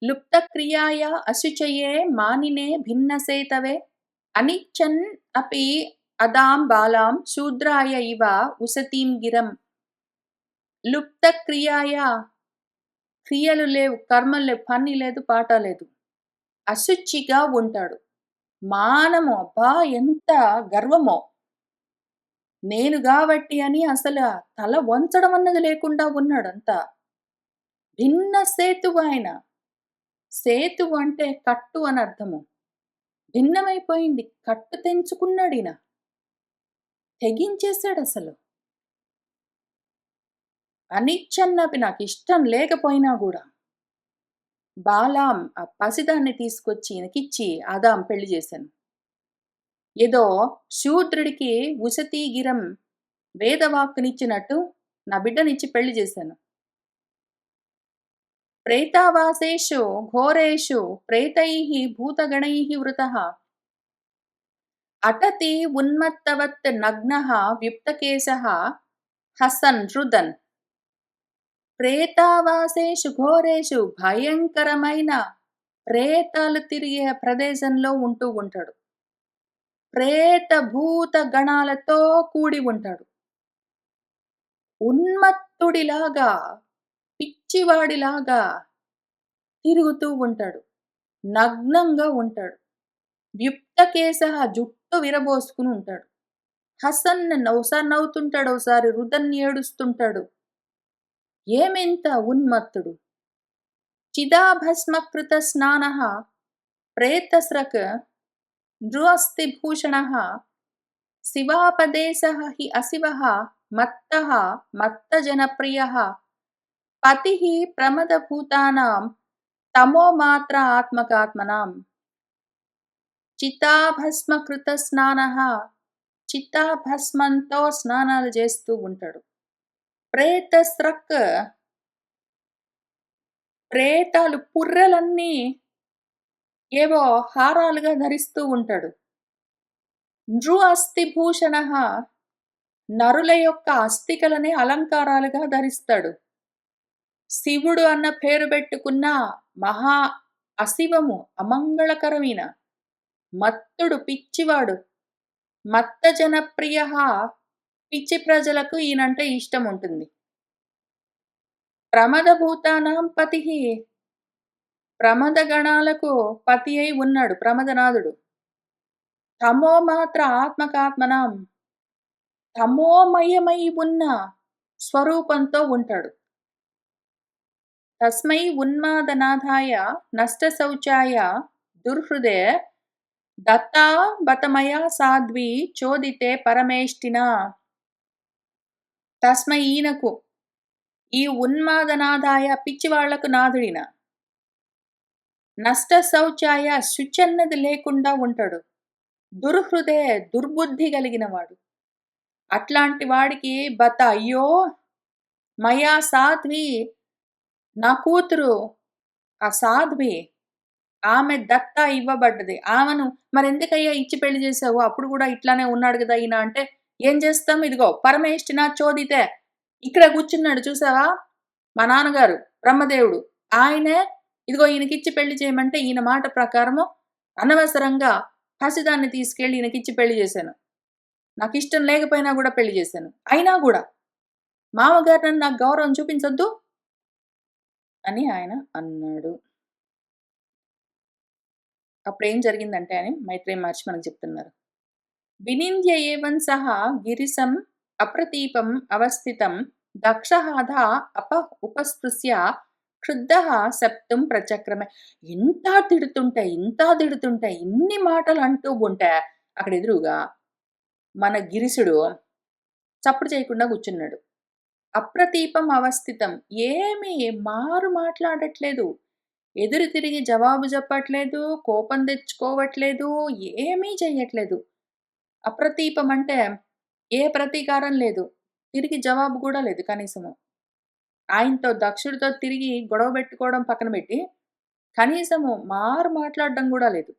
లుప్త క్రియాయ అశుచయే మానినే భిన్నసేతవే అనిచ్చన్ అపి అదాం బాలాం శూద్రాయ ఇవ ఉసతీం గిరం. లుప్త క్రియాయ క్రియలు లేవు, కర్మలు లేవు, పని లేదు, పాట లేదు. అశుచిగా ఉంటాడు. మానము అబ్బా ఎంత గర్వమో. నేను కాబట్టి అని అసలు తల వంచడం అన్నది లేకుండా ఉన్నాడంతా. భిన్న సేతువు ఆయన. సేతువు అంటే కట్టు అని అర్థము. భిన్నమైపోయింది. కట్టు తెంచుకున్నాడిన. తెగించేశాడు అసలు. అనిచ్చన్నవి నాకు ఇష్టం లేకపోయినా కూడా బాలాం ఆ పసిదాన్ని తీసుకొచ్చి ఈయనకిచ్చి ఆదాం పెళ్లి చేశాను. ఏదో శూద్రుడికి ఉసతీగిరం వేదవాక్కునిచ్చినట్టు నా బిడ్డనిచ్చి పెళ్లి చేశాను. ప్రేతావాసేషు ఘోరేషు ప్రేతైః భూతగణైః వృతః అటతి ఉన్మత్తవత్ నగ్నః వ్యుప్తకేశః హసన్ రుదన్. ప్రేతావాసేషు ఘోరేషు భయంకరమైన ప్రేతాలు తిరిగే ప్రదేశంలో ఉంటూ ఉంటాడు. ప్రేత భూత గణాలతో కూడి ఉంటాడు. ఉన్మత్తుడిలాగా పిచ్చివాడిలాగా తిరుగుతూ ఉంటాడు. నగ్నంగా ఉంటాడు. వ్యుప్తకేశః జుట్టు విరబోసుకుని ఉంటాడు. హసన్ ఒకసారి నవ్వుతుంటాడు, ఒకసారి రుదన్ ఏడుస్తుంటాడు. ఏమెంత ఉన్మత్తుడు. చిదాభస్మకృత స్నానః ప్రేతస్రక్ నృఅస్థిభూషణః శివాపదేశః హి అశివః మత్తః మత్తజనప్రియః పతిః ప్రమదభూతానాం తమోమాత్ర ఆత్మకాత్మనాం. చితాభస్మకృత స్నానః చితాభస్మంతో స్నానాలు చేస్తూ ఉంటాడు. ప్రేతస్రక్ ప్రేతాలు పుర్రెలన్నీ ఏవో హారాలుగా ధరిస్తూ ఉంటాడు. నృ అస్థిభూషణః నరుల యొక్క అస్థికలని అలంకారాలుగా ధరిస్తాడు. శివుడు అన్న పేరు పెట్టుకున్న మహా అశివము అమంగళకరమైన మత్తుడు పిచ్చివాడు. మత్త జనప్రియ పిచ్చి ప్రజలకు ఈయనంటే ఇష్టం ఉంటుంది. ప్రమదభూతానాం పతి ప్రమద గణాలకు పతి అయి ఉన్నాడు ప్రమదనాథుడు. తమోమాత్ర ఆత్మకాత్మనాం తమోమయమై ఉన్న స్వరూపంతో ఉంటాడు. తస్మై ఉన్మాదనాథాయ నష్టశౌచాయ దుర్హృదే దత్తా బతమయా సాధ్వి చోదితే పరమేష్టినా. తస్మై ఈయనకు ఈ ఉన్మాదనాథాయ పిచ్చివాళ్లకు నాథుడిన నష్ట శౌచాయ శుచన్నది లేకుండా ఉంటాడు. దుర్హృదే దుర్బుద్ధి కలిగిన వాడు. అట్లాంటి వాడికి బత అయ్యో మయా సాధ్వి నా కూతురు ఆ సాధ్వి ఆమె దత్త ఇవ్వబడ్డది. ఆమెను మరెందుకయ్యా ఇచ్చి పెళ్లి చేసావు? అప్పుడు కూడా ఇట్లానే ఉన్నాడు కదా ఈయన అంటే ఏం చేస్తాం? ఇదిగో పరమేష్టినా చోదితే ఇక్కడ కూర్చున్నాడు చూసావా మా నాన్నగారు బ్రహ్మదేవుడు. ఆయనే ఇదిగో ఈయనకిచ్చి పెళ్లి చేయమంటే ఈయన మాట ప్రకారము అనవసరంగా పసిదాన్ని తీసుకెళ్లి ఈయనకిచ్చి పెళ్లి చేశాను. నాకు ఇష్టం లేకపోయినా కూడా పెళ్లి చేశాను. అయినా కూడా మామగారు నన్ను నాకు గౌరవం చూపించొద్దు అని ఆయన అన్నాడు. అప్పుడేం జరిగిందంటే అని మైత్రేయ మహర్షి మనకు చెప్తున్నారు. వినింద్య ఏవం సహ గిరిశం అప్రతీపం అవస్థితం దక్షహాధ అప ఉపస్పృశ్య క్రుద్ధః సప్తుం ప్రచక్రమే. ఇంత తిడుతుంటే ఇన్ని మాటలు అంటూ ఉంటే అక్కడ ఎదురుగా మన గిరీశుడు చప్పుడు చేయకుండా కూర్చున్నాడు. అప్రతీపం అవస్థితం, ఏమీ మారు మాట్లాడట్లేదు. ఎదురు తిరిగి జవాబు చెప్పట్లేదు, కోపం తెచ్చుకోవట్లేదు, ఏమీ చెయ్యట్లేదు. అప్రతీపం అంటే ఏ ప్రతీకారం లేదు. తిరిగి జవాబు గూడా లేదు కనీసము. ఆయనతో దక్షుడితో తిరిగి గొడవ పెట్టుకోవడం పక్కన పెట్టి, కనీసము మారు మాట్లాడడం గూడా లేదు.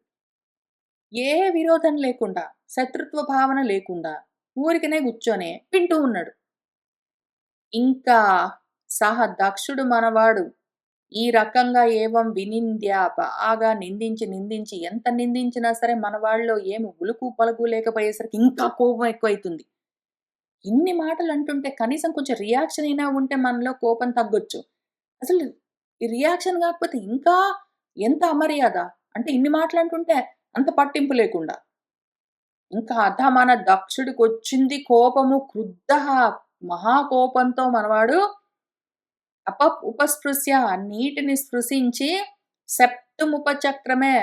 ఏ విరోధం లేకుండా, శత్రుత్వ భావన లేకుండా, ఊరికనే కూర్చొని వింటూ ఉన్నాడు. ఇంకా దక్షుడు మనవాడు ఈ రకంగా ఏవం వినింద్య, బాగా నిందించి ఎంత నిందించినా సరే మన వాళ్ళలో ఏమి ఉలుకు పలుకు లేకపోయేసరికి ఇంకా కోపం ఎక్కువైతుంది. ఇన్ని మాటలు అంటుంటే కనీసం కొంచెం రియాక్షన్ అయినా ఉంటే మనలో కోపం తగ్గొచ్చు. అసలు ఈ రియాక్షన్ కాకపోతే ఇంకా ఎంత అమర్యాద. అంటే ఇన్ని మాటలు అంటుంటే అంత పట్టింపు లేకుండా. ఇంకా మన దక్షుడికొచ్చింది కోపము, క్రుద్ధః మహాకోపంతో మనవాడు ఉపస్పృశ్య నీటిని స్పృశించి సప్తుముపచక్రమే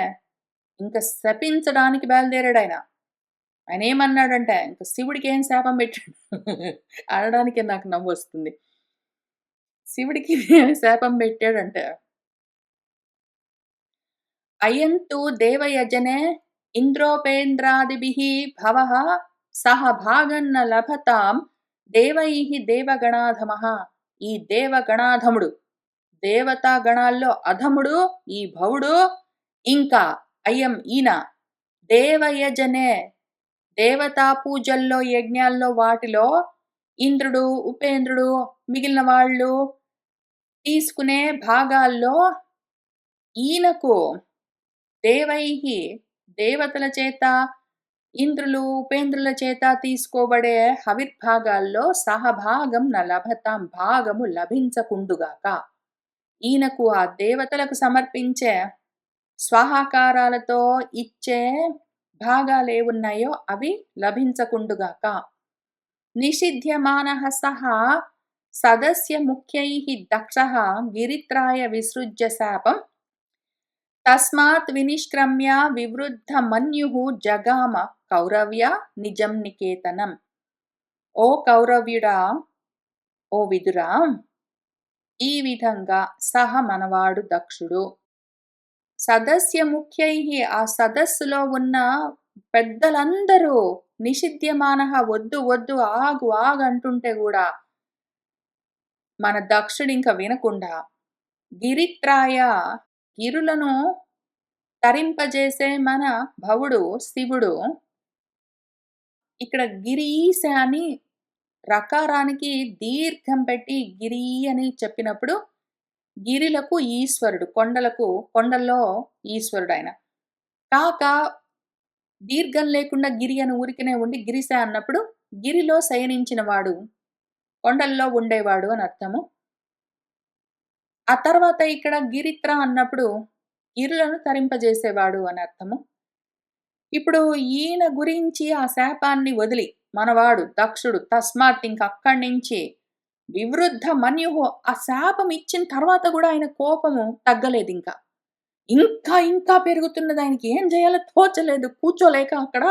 ఇంక శపించడానికి బయలుదేరాడాయన. ఆయనేమన్నాడంటే ఇంక శివుడికి ఏం శాపం పెట్టాడు అనడానికే నాకు నవ్వొస్తుంది. శివుడికి శాపం పెట్టాడంటే, అయంతు దేవయజనే ఇంద్రోపేంద్రాదిభిః భవః సహ భాగన్న లభతాం దేవైః దేవగణాధమః. ఈ దేవగణాధముడు, దేవతా గణాల్లో అధముడు ఈ భవుడు. ఇంకా ఈయన దేవయజనే, దేవతా పూజల్లో యజ్ఞాల్లో వాటిలో ఇంద్రుడు, ఉపేంద్రుడు, మిగిలిన వాళ్ళు తీసుకునే భాగాల్లో ఈయనకు దేవైహి దేవతల చేత, ఇంద్రులు ఉపేంద్రుల చేత తీసుకోబడే హవిర్భాగాల్లో సహభాగం నలభతాం భాగము లభించకుండుగాక. ఈయనకు ఆ దేవతలకు సమర్పించే స్వాహాకారాలతో ఇచ్చే భాగాలేవున్నాయో అవి లభించకుండుగాక. నిషిధ్యమానః సహ సదస్య ముఖ్యైః దక్షః గిరిత్రాయ విసృజ్య శాపం తస్మాత్ వినిష్క్రమ్య వివృద్ధ మన్యుః జగామ కౌరవ్య నిజం నికేతనం. ఓ కౌరవ్యుడా, ఓ విదురా, ఈ విధంగా మనవాడు దక్షుడు సదస్య ముఖ్యైః ఆ సదస్సులో ఉన్న పెద్దలందరూ నిషిధ్యమానః వద్దు వద్దు ఆగు అంటుంటే కూడా మన దక్షుడు ఇంక వినకుండా గిరిత్రాయ గిరులను తరింపజేసే మన భవుడు శివుడు, ఇక్కడ గిరీశ అని రకారానికి దీర్ఘం పెట్టి గిరి అని చెప్పినప్పుడు గిరిలకు ఈశ్వరుడు, కొండల్లో ఈశ్వరుడు ఆయన. కాక దీర్ఘం లేకుండా గిరి అని ఊరికనే ఉండి గిరిశ అన్నప్పుడు గిరిలో శయనించిన వాడు, కొండల్లో ఉండేవాడు అని అర్థము. ఆ తర్వాత ఇక్కడ గిరిత్ర అన్నప్పుడు గిరులను తరింపజేసేవాడు అని అర్థము. ఇప్పుడు ఈయన గురించి ఆ శాపాన్ని వదిలి మనవాడు దక్షుడు తస్మాత్ ఇంక అక్కడి నుంచి వివృద్ధ మన్యుహు, ఆ శాపం ఇచ్చిన తర్వాత కూడా ఆయన కోపము తగ్గలేదు. ఇంకా పెరుగుతున్నది. ఆయనకి ఏం చేయాలో తోచలేదు. కూర్చోలేక అక్కడ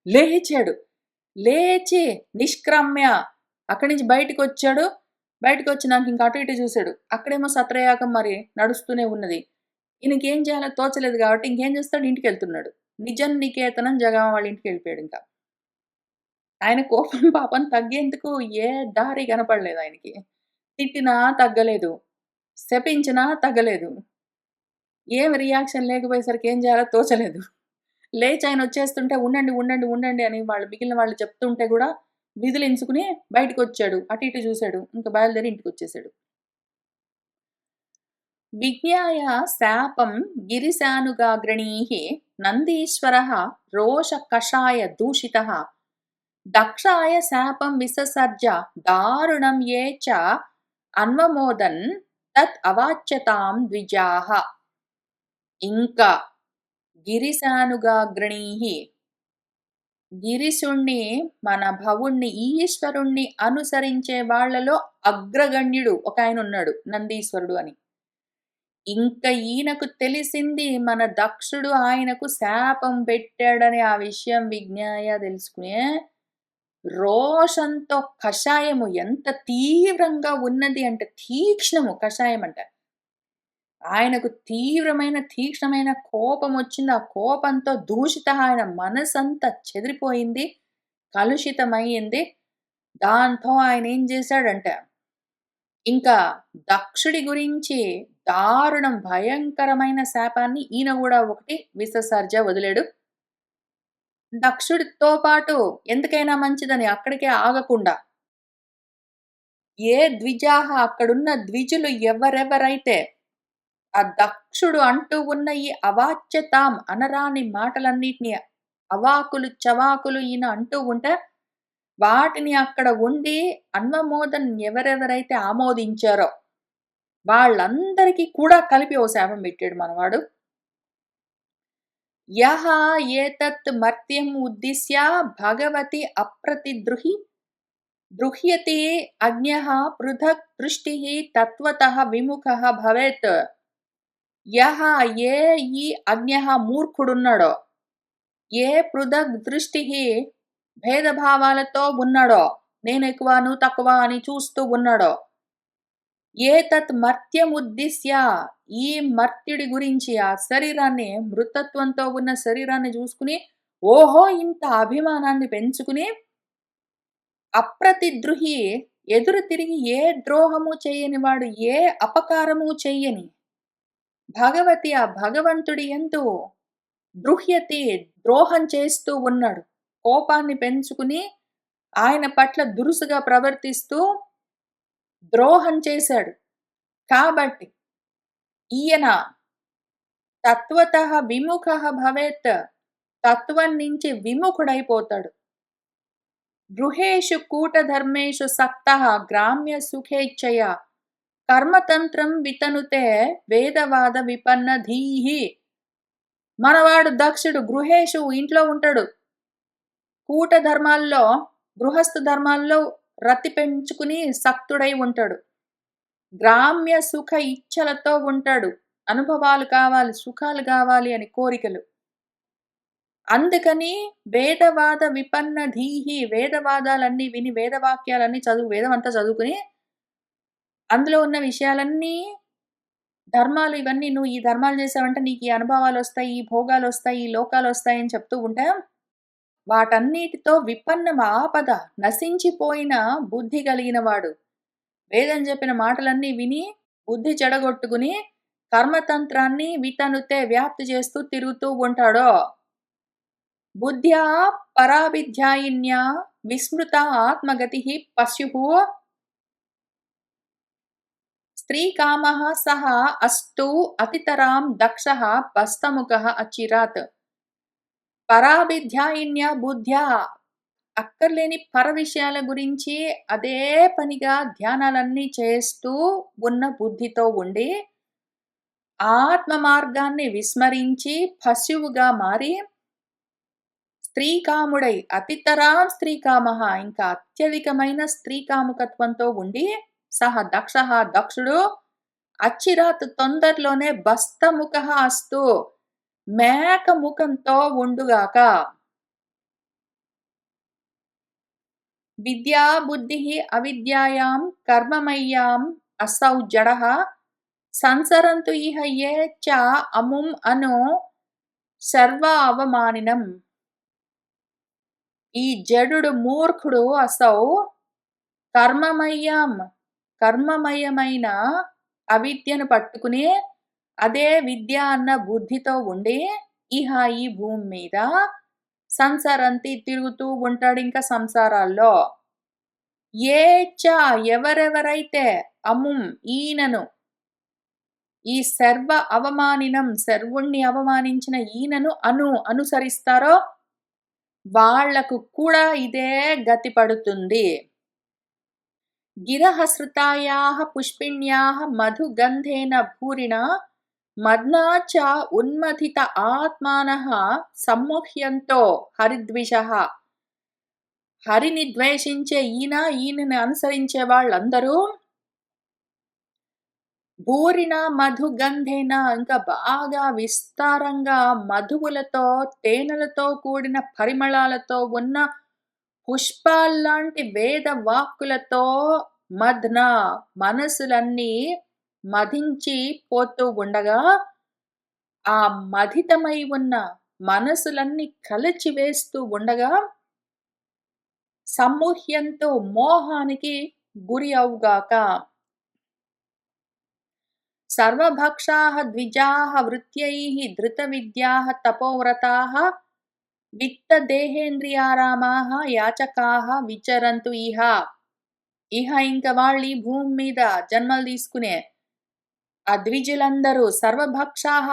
లేచాడు. లేచి నిష్క్రమ్య అక్కడి నుంచి బయటకు వచ్చాడు. బయటకు వచ్చినాక ఇంకా అటు ఇటు చూశాడు. అక్కడేమో సత్రయాగం మరి నడుస్తూనే ఉన్నది. ఈయనకి ఏం చేయాలో తోచలేదు కాబట్టి ఇంకేం చేస్తాడు, ఇంటికి వెళ్తున్నాడు. నిజం నికేతనం జగమ వాళ్ళ ఇంటికి వెళ్ళిపోయాడు. ఇంకా ఆయన కోపం పాపం తగ్గేందుకు ఏ దారి కనపడలేదు ఆయనకి. తిట్టినా తగ్గలేదు, శపించినా తగ్గలేదు. ఏం రియాక్షన్ లేకపోయేసరికి ఏం చేయాలో తోచలేదు. లేచి ఆయన వచ్చేస్తుంటే ఉండండి అని మిగిలిన వాళ్ళు చెప్తుంటే కూడా విధులించుకుని బయటకు వచ్చాడు. అటు ఇటు చూశాడు. ఇంకా బయలుదేరి ఇంటికి వచ్చేసాడు. విజ్ఞాయ శాపం గిరిశానుగాగ్రణీః నందీశ్వరః రోష కషాయ దూషితః దక్షాయ శాపం విససర్జ దారుణం ఏ చ అన్వమోదన్ తత్ అవాచ్యతాం ద్విజాః. ఇంకా గిరిశానుగాగ్రణీః, గిరిశుణ్ణి మన భవుణ్ణి ఈశ్వరుణ్ణి అనుసరించే వాళ్ళలో అగ్రగణ్యుడు ఒక ఆయన ఉన్నాడు, నందీశ్వరుడు అని. ఇంకా ఈయనకు తెలిసింది మన దక్షుడు ఆయనకు శాపం పెట్టాడని ఆ విషయం విజ్ఞాయ తెలుసుకునే రోషంతో కషాయము ఎంత తీవ్రంగా ఉన్నది అంటే తీక్ష్ణము కషాయం అంటే ఆయనకు తీక్ష్ణమైన కోపం వచ్చింది. ఆ కోపంతో దూషిత ఆయన మనసంతా చెదిరిపోయింది, కలుషితమైంది. దాంతో ఆయన ఏం చేశాడంటే ఇంకా దక్షుడి గురించి దారుణం భయంకరమైన శాపాన్ని ఈయన కూడా ఒకటి విససర్జ వదిలాడు. దక్షుడితో పాటు ఎందుకైనా మంచిదని అక్కడికే ఆగకుండా ఏ ద్విజాహ అక్కడున్న ద్విజులు ఎవరెవరైతే ఆ దక్షుడు అంటూ ఉన్న ఈ అవాచ్యతాం అనరాని మాటలన్నిటినీ అవాకులు చవాకులు ఈయన అంటూ ఉంటే వాటిని అక్కడ ఉండి అన్వమోదన్ ఎవరెవరైతే ఆమోదించారో వాళ్ళందరికీ కూడా కలిపి ఓ శాపం పెట్టాడు మనవాడు. యహ ఏతత్ మర్త్యం ఉద్దిశ్య భగవతి ద్రుహ్యతే అజ్ఞః పృథక్ దృష్టిః తత్వతః విముఖః భవేత్. యహ ఏ ఈ అజ్ఞః మూర్ఖుడున్నాడో, ఏ పృథక్ దృష్టిః భేదభావాలతో ఉన్నాడో, నేను ఎక్కువ నువ్వు తక్కువ అని చూస్తూ ఉన్నాడో, ఏతత్ మర్త్యం ఉద్దిశ్య ఈ మర్త్యుడి గురించి ఆ శరీరాన్ని మృతత్వంతో ఉన్న శరీరాన్ని చూసుకుని ఓహో ఇంత అభిమానాన్ని పెంచుకుని అప్రతిద్రుహి ఎదురు తిరిగి ఏ ద్రోహము చేయని వాడు, ఏ అపకారము చెయ్యని భగవతి ఆ భగవంతుడి యందు ద్రుహ్యతి ద్రోహం చేస్తూ ఉన్నాడు. కోపాన్ని పెంచుకుని ఆయన పట్ల దురుసుగా ప్రవర్తిస్తూ ద్రోహం చేశాడు. కాబట్టి ఈయన తత్వతః విముఖః భవేత్, తత్వం నుంచి విముఖుడైపోతాడు. గృహేషు కూటధర్మేషు సక్తః గ్రామ్య సుఖేచ్ఛయ కర్మతంత్రం వితనుతే వేదవాద విపన్న ధీహి. మనవాడు దక్షుడు గృహేషు ఇంట్లో ఉంటాడు, కూట ధర్మాల్లో గృహస్థ ధర్మాల్లో రతి పెంచుకుని సక్తుడై ఉంటాడు. గ్రామ్య సుఖ ఇచ్ఛలతో ఉంటాడు, అనుభవాలు కావాలి, సుఖాలు కావాలి అని కోరికలు. అందుకని వేదవాద విపన్న ధీహి, వేదవాదాలన్నీ విని వేదవాక్యాలన్నీ వేదం అంతా చదువుకుని అందులో ఉన్న విషయాలన్నీ ధర్మాలు ఇవన్నీ నువ్వు ఈ ధర్మాలు చేసావంటే నీకు ఈ అనుభవాలు వస్తాయి, ఈ భోగాలు వస్తాయి, ఈ లోకాలు వస్తాయి అని చెప్తూ ఉంటే వాటన్నిటితో విపన్నం ఆపద నశించిపోయిన బుద్ధి కలిగిన వాడు వేదం చెప్పిన మాటలన్నీ విని బుద్ధి చెడగొట్టుకుని కర్మతంత్రాన్ని వితనుతే వ్యాప్తి చేస్తూ తిరుగుతూ ఉంటాడో. బుద్ధ్యా పరావిధ్యాయిన్యా విస్మృత ఆత్మగతి పశ్యుః స్త్రీకామః సహ అస్తు అతితరాం దక్షః బస్తముఖః అచిరాత్. పరావిధ్యాయిన్యా బుద్ధ్యా అక్కర్లేని పర విషయాల గురించి అదే పనిగా ధ్యానాలన్నీ చేస్తూ ఉన్న బుద్ధితో ఉండి ఆత్మ మార్గాన్ని విస్మరించి పశువుగా మారి స్త్రీకాముడై అతితరాం స్త్రీకామః ఇంకా అత్యధికమైన స్త్రీకాముకత్వంతో ఉండి సహ దక్షః దక్షుడు అచిరాత్ తొందరలోనే బస్తముఖః అస్తు మేక ముఖంతో ఉండుగాక. విద్యా బుద్ధిః అవిద్యాయాం కర్మమయ్యాం అసౌ జడః సంసరంతు ఇహ ఏ చ అముం అను సర్వ అవమానినం. ఈ జడుడు మూర్ఖుడు అసౌ కర్మమయమైన అవిద్యను పట్టుకుని అదే విద్య అన్న బుద్ధితో ఉండి ఇహ ఈ భూమి మీద సంసారంతి తిరుగుతూ ఉంటాడు ఇంకా సంసారాల్లో. ఏ చ ఎవరెవరైతే అముం ఈయనను ఈ సర్వ అవమానినం సర్వుణ్ణి అవమానించిన ఈయనను అనుసరిస్తారో వాళ్లకు కూడా ఇదే గతి పడుతుంది. గిరహస్రుతాయాః పుష్పిణ్యాః మధుగంధేన భూరిణా మద్నా చ ఉన్మథిత ఆత్మానః సమ్మోహ్యంతో హరిద్విషః. హరిని ద్వేషించే ఈయనని అనుసరించే వాళ్ళందరూ భూరిన మధుగంధేన ఇంకా బాగా విస్తారంగా మధువులతో తేనెలతో కూడిన పరిమళాలతో ఉన్న పుష్పాల్లాంటి వేద వాక్కులతో మద్న మనసులన్నీ మధించి పోతూ ఉండగా, ఆ మధితమై ఉన్న మనసులన్నీ కలిచివేస్తూ ఉండగా సమ్మోహ్యంతో మోహానికి గురి అవుగాక. సర్వభక్షాః ద్విజాః వృత్యైః ధృతవిద్యాః తపోవ్రతాః విత్తదేహేంద్రియారామాః యాచకాః విచరంతు ఇహ. ఇహ ఇంక వాళ్ళు ఈ భూమి మీద జన్మలు తీసుకునే ఆ ద్విజులందరూ సర్వభక్షాః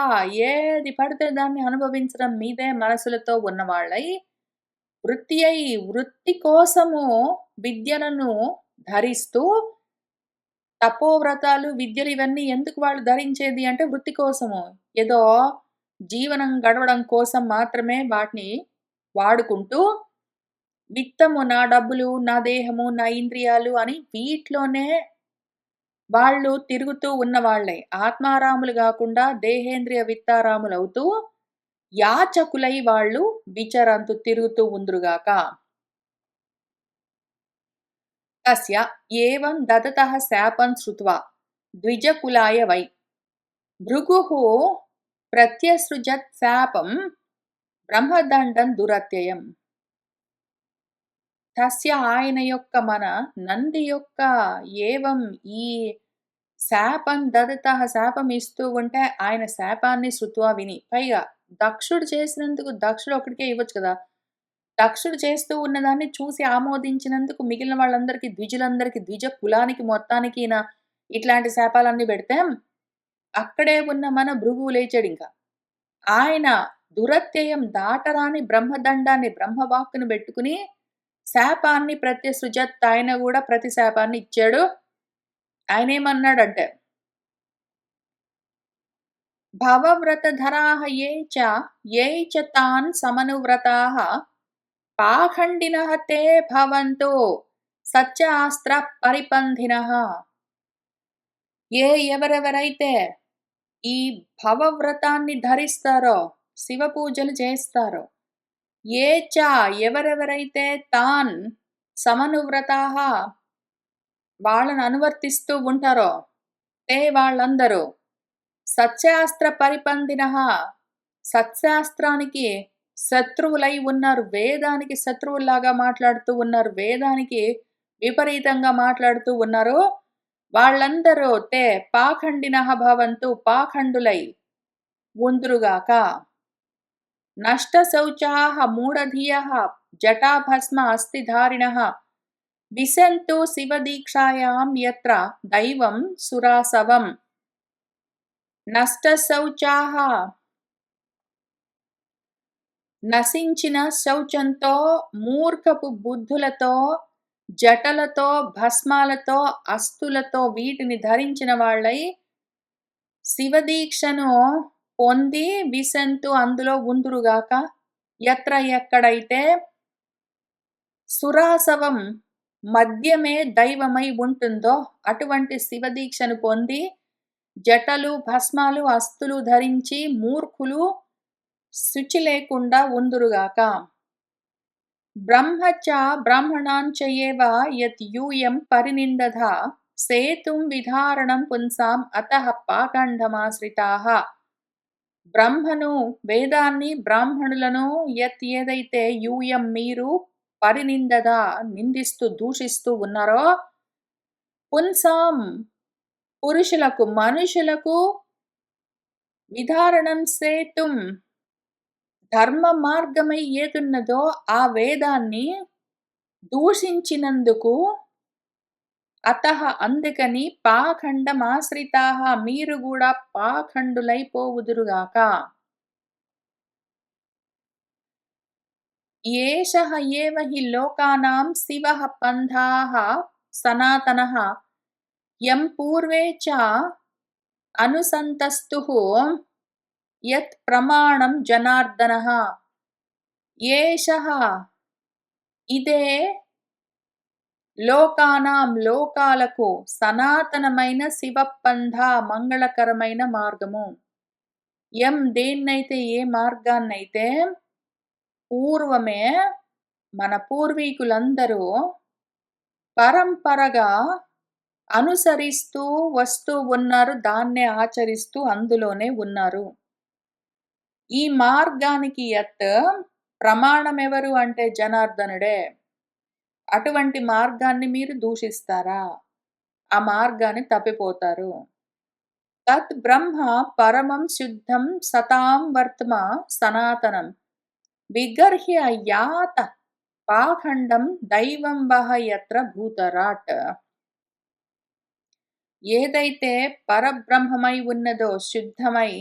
ఏది పడితే దాన్ని అనుభవించడం మీదే మనసులతో ఉన్నవాళ్ళై, వృత్తి కోసము విద్యలను ధరిస్తూ, తపోవ్రతాలు విద్యలు ఇవన్నీ ఎందుకు వాళ్ళు ధరించేది అంటే వృత్తి కోసము. ఏదో జీవనం గడవడం కోసం మాత్రమే వాటిని వాడుకుంటూ, విత్తము నా డబ్బులు, నా దేహము, నా ఇంద్రియాలు అని వీటిలోనే వాళ్ళు తిరుగుతూ ఉన్నవాళ్లే. ఆత్మారాములు కాకుండా దేహేంద్రియ విత్తారాములవుతూ యాచకులై వాళ్ళు విచరంతు తిరుగుతూ ఉందురుగాక. తస్య ఏవం దదతః శాపం శ్రుత్వా ద్విజకులాయ వై భృగుః ప్రత్యసృజత్ శాపం బ్రహ్మదండం దురత్యయం. తస్య ఆయన యొక్క మన నంది యొక్క ఏవం ఈ శాపం దదతః శాపం ఇస్తూ ఉంటే ఆయన శాపాన్ని శ్రుత్వా విని, పైగా దక్షుడు చేసినందుకు దక్షుడు ఒకటికే ఇవ్వచ్చు కదా, దక్షుడు చేస్తూ ఉన్నదాన్ని చూసి ఆమోదించినందుకు మిగిలిన వాళ్ళందరికీ ద్విజులందరికీ ద్విజ కులానికి మొత్తానికి ఇట్లాంటి శాపాలన్నీ పెడితే అక్కడే ఉన్న మన భృగువు లేచాడు. ఇంకా ఆయన దురత్యయం దాటరాని బ్రహ్మదండాన్ని బ్రహ్మవాక్కును పెట్టుకుని శాపాన్ని ప్రత్యసృజత్, ఆయన కూడా ప్రతి శాపాన్ని ఇచ్చాడు. ఆయన ఏమన్నాడంటే భవవ్రతధరాః ఏ చ తాన్ సమనువ్రతాః పాఖండినః తే భవంతు సత్యాస్త్ర పరిపంథినః. ఎవరెవరైతే ఈ భవవ్రతాన్ని ధరిస్తారో, శివ పూజలు చేస్తారో, ఎవరెవరైతే తాన్ సమనువ్రతాః వాళ్ళను అనువర్తిస్తూ ఉంటారో, తే వాళ్ళందరూ సత్శాస్త్ర పరిపంథినః సత్శాస్త్రానికి శత్రువులై ఉన్నారు, వేదానికి శత్రువుల్లాగా మాట్లాడుతూ ఉన్నారు, వేదానికి విపరీతంగా మాట్లాడుతూ ఉన్నారు. వాళ్ళందరూ తే పాఖండినః భవంతు పాఖండులై ఉందురుగాక. నష్ట శౌచాః మూఢధియః జటాభస్మ అస్థిధారిణః విశంతు శివదీక్షాయాం యత్ర దైవం సురాసవం. నష్ట శౌచాః నశించిన శౌచంతో, మూర్ఖపు బుద్ధులతో, జటలతో, భస్మాలతో, అస్తులతో వీటిని ధరించిన వాళ్ళై శివదీక్షను పొంది విశంతు అందులో ఉందురుగాక. ఎత్ర ఎక్కడైతే సురాసవం మద్యమే దైవమై ఉంటుందో అటువంటి శివదీక్షను పొంది జటలు భస్మాలు అస్తులు ధరించి మూర్ఖులు శుచి లేకుండా ఉందురుగాక. బ్రహ్మచ బ్రాహ్మణాంచయేవ యత్ యూయం పరినిందధ సేతుం విధారణం పుంసాం అతః పాఖండమాశ్రితాః. బ్రహ్మను వేదాన్ని బ్రాహ్మణులను ఏదైతే యూయం మీరు పరినిందద నిందిస్తూ దూషిస్తూ ఉన్నారో, పుంసాం పురుషులకు మనుషులకు, విధారణం సేతుం ధర్మ మార్గమై ఏదున్నదో ఆ వేదాన్ని దూషించినందుకు, అతః అందుకని పాఖండమాశ్రితాః మీరు కూడా పాఖండులైపోవుదురుగాక. ఏషః ఏవ హి లోకానాం శివః పంథాః సనాతనః యం పూర్వే చ అనుసంతస్తుః యత్ ప్రమాణం జనార్దనః. ఏషః ఇదే లోకానాం లోకాలకు సనాతనమైన శివపంథ మంగళకరమైన మార్గము. యం దేన్నైతే ఏ మార్గాన్నైతే పూర్వమే మన పూర్వీకులందరూ పరంపరగా అనుసరిస్తూ వస్తూ ఉన్నారు, దాన్నే ఆచరిస్తూ అందులోనే ఉన్నారు. ఈ మార్గానికి యత్ ప్రమాణం ఎవరు అంటే జనార్దనుడే. అటువంటి మార్గాన్ని మీరు దూషిస్తారా? ఆ మార్గాన్ని తప్పిపోతారు. తత్ బ్రహ్మ పరమం శుద్ధం సతాం వర్త్మ సనాతనం విగర్హ్య యాత పాఖండం దైవం వహ యత్ర భూతరాట్. ఏదైతే పరబ్రహ్మమై ఉన్నదో, శుద్ధమై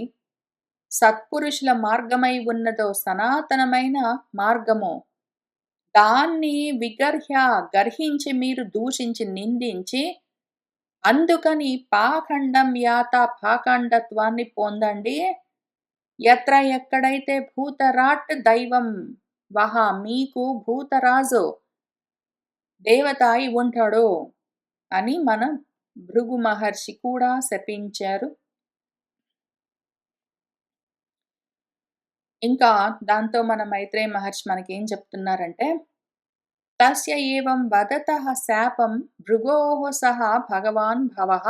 సత్పురుషుల మార్గమై ఉన్నదో, సనాతనమైన మార్గము, దాన్ని గర్హించి మీరు దూషించి నిందించి అందుకని పాఖండం యాత పాఖండత్వాన్ని పొందండి. ఎత్ర ఎక్కడైతే భూతరాట్ దైవం వహ మీకు భూతరాజు దేవత అయి ఉంటాడు అని మన భృగు మహర్షి కూడా శపించారు. ఇంకా దాంతో మన మైత్రేయ మహర్షి మనకేం చెప్తున్నారంటే, తస్య ఏవం వదతః శాపం భృగోః సహ భగవాన్ భవః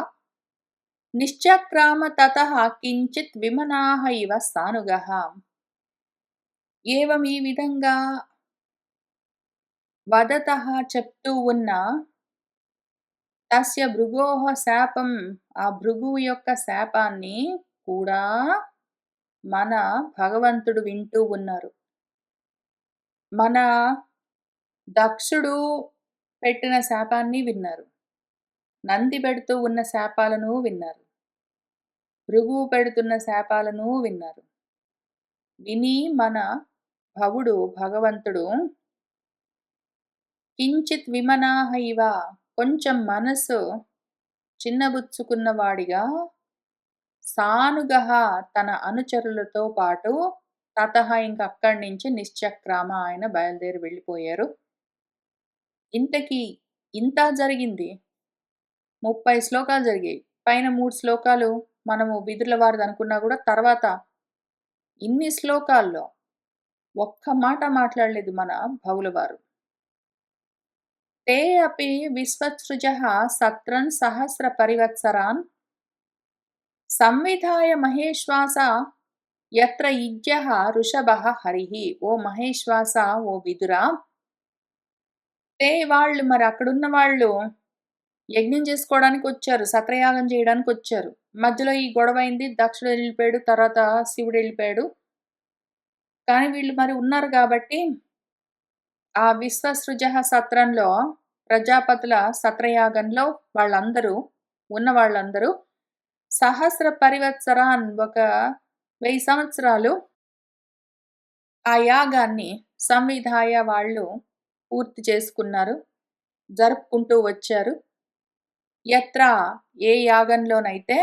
నిశ్చక్రామ తతః కించిత్ విమనాః ఇవ సానుగః. ఏవం ఈ విధంగా వదతః చెప్తూ ఉన్న తస్య భృగోః శాపం, ఆ భృగువు యొక్క శాపాన్ని కూడా మన భగవంతుడు వింటూ ఉన్నారు. మన దక్షుడు పెట్టిన శాపాన్ని విన్నారు. నంది పెడుతూ ఉన్న శాపాలను విన్నారు. భృగువు పెడుతున్న శాపాలను విన్నారు. విని మన భగవంతుడు కించిత్ విమనాః ఇవ, కొంచెం మనసు చిన్నబుచ్చుకున్నవాడిగా, సానుగః తన అనుచరులతో పాటు, తతః ఇంకక్కడి నుంచి నిశ్చక్రామ ఆయన బయలుదేరి వెళ్ళిపోయారు. ఇంతకీ ఇంత జరిగింది. 30 శ్లోకాలు జరిగాయి. పైన 3 శ్లోకాలు మనము విదురుల వారిది అనుకున్నా కూడా, తర్వాత ఇన్ని శ్లోకాల్లో ఒక్క మాట మాట్లాడలేదు మన భవుల వారు. తే అపి విశ్వసృజః సత్రన్ సహస్ర పరివత్సరాన్ సంవిధాయ మహేశ్వాస యత్ర ఇజ్యః ఋషభః హరిః. ఓ మహేశ్వాస, ఓ విదురా, తే వాళ్ళు మరి అక్కడున్న వాళ్ళు యజ్ఞం చేసుకోవడానికి వచ్చారు, సత్రయాగం చేయడానికి వచ్చారు. మధ్యలో ఈ గొడవ అయింది, దక్షుడు వెళ్ళిపోయాడు, తర్వాత శివుడు వెళ్ళిపోయాడు. కానీ వీళ్ళు మరి ఉన్నారు కాబట్టి ఆ విశ్వసృజః సత్రంలో, ప్రజాపతుల సత్రయాగంలో వాళ్ళందరూ ఉన్న వాళ్ళందరూ సహస్ర పరివత్సరాన్, ఒక 1000 సంవత్సరాలు ఆ యాగాన్ని సంవిధాయ వాళ్ళు పూర్తి చేసుకున్నారు, జరుపుకుంటూ వచ్చారు. యత్ర ఏ యాగంలోనైతే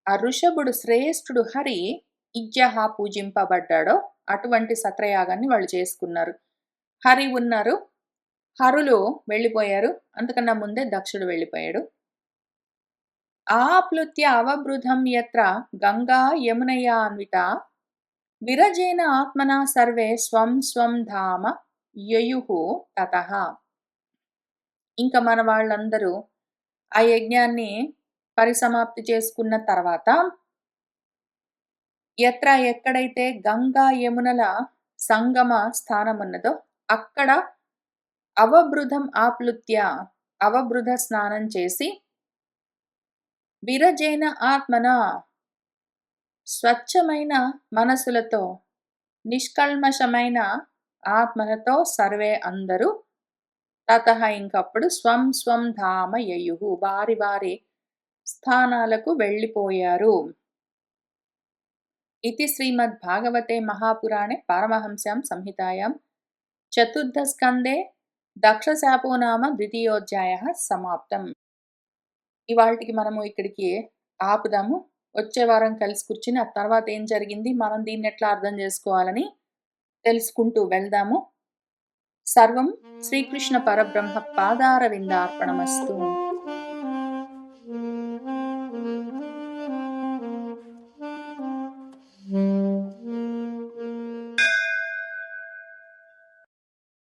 ఆ ఋషభుడు శ్రేష్ఠుడు హరి ఇజ్యః పూజింపబడ్డాడో అటువంటి సత్రయాగాన్ని వాళ్ళు చేసుకున్నారు. హరి ఉన్నారు, హరులు వెళ్ళిపోయారు, అంతకన్నా ముందే దక్షుడు వెళ్ళిపోయాడు. ఆప్లుత్య అవబృధం యత్ర గంగా యమునయా అన్విత విరజేన ఆత్మనా సర్వే స్వం స్వం ధామ యయుః తతః. ఇంకా మన వాళ్ళందరూ ఆ యజ్ఞాన్ని పరిసమాప్తి చేసుకున్న తర్వాత, యత్ర ఎక్కడైతే గంగా యమునల సంగమ స్థానం ఉన్నదో అక్కడ అవబృధం ఆప్లుత్య, అవబృధ స్నానం చేసి, విరజేన ఆత్మన, స్వచ్ఛమైన మనసులతో, నిష్కల్మషమైన ఆత్మలతో సర్వే అందరూ తతః ఇంకప్పుడు స్వం స్వం ధామ యయుః, వారి వారి స్థానాలకు వెళ్ళిపోయారు. ఇది శ్రీమద్భాగవతే మహాపురాణే పారమహంస్యాం సంహితాయాం చతుర్థస్కందే దక్షశాపో నామ ద్వితీయోధ్యాయః సమాప్తం. ఇవాల్టికి మనము ఇక్కడికి ఆపుదాము. వచ్చే వారం కలిసి కూర్చుని ఆ తర్వాత ఏం జరిగింది, మనం దీన్నెట్లా అర్థం జేసుకోవాలని తెలుసుకుంటూ వెళ్దాము. సర్వం శ్రీకృష్ణ పరబ్రహ్మ పాదారవిందార్పణమస్తు.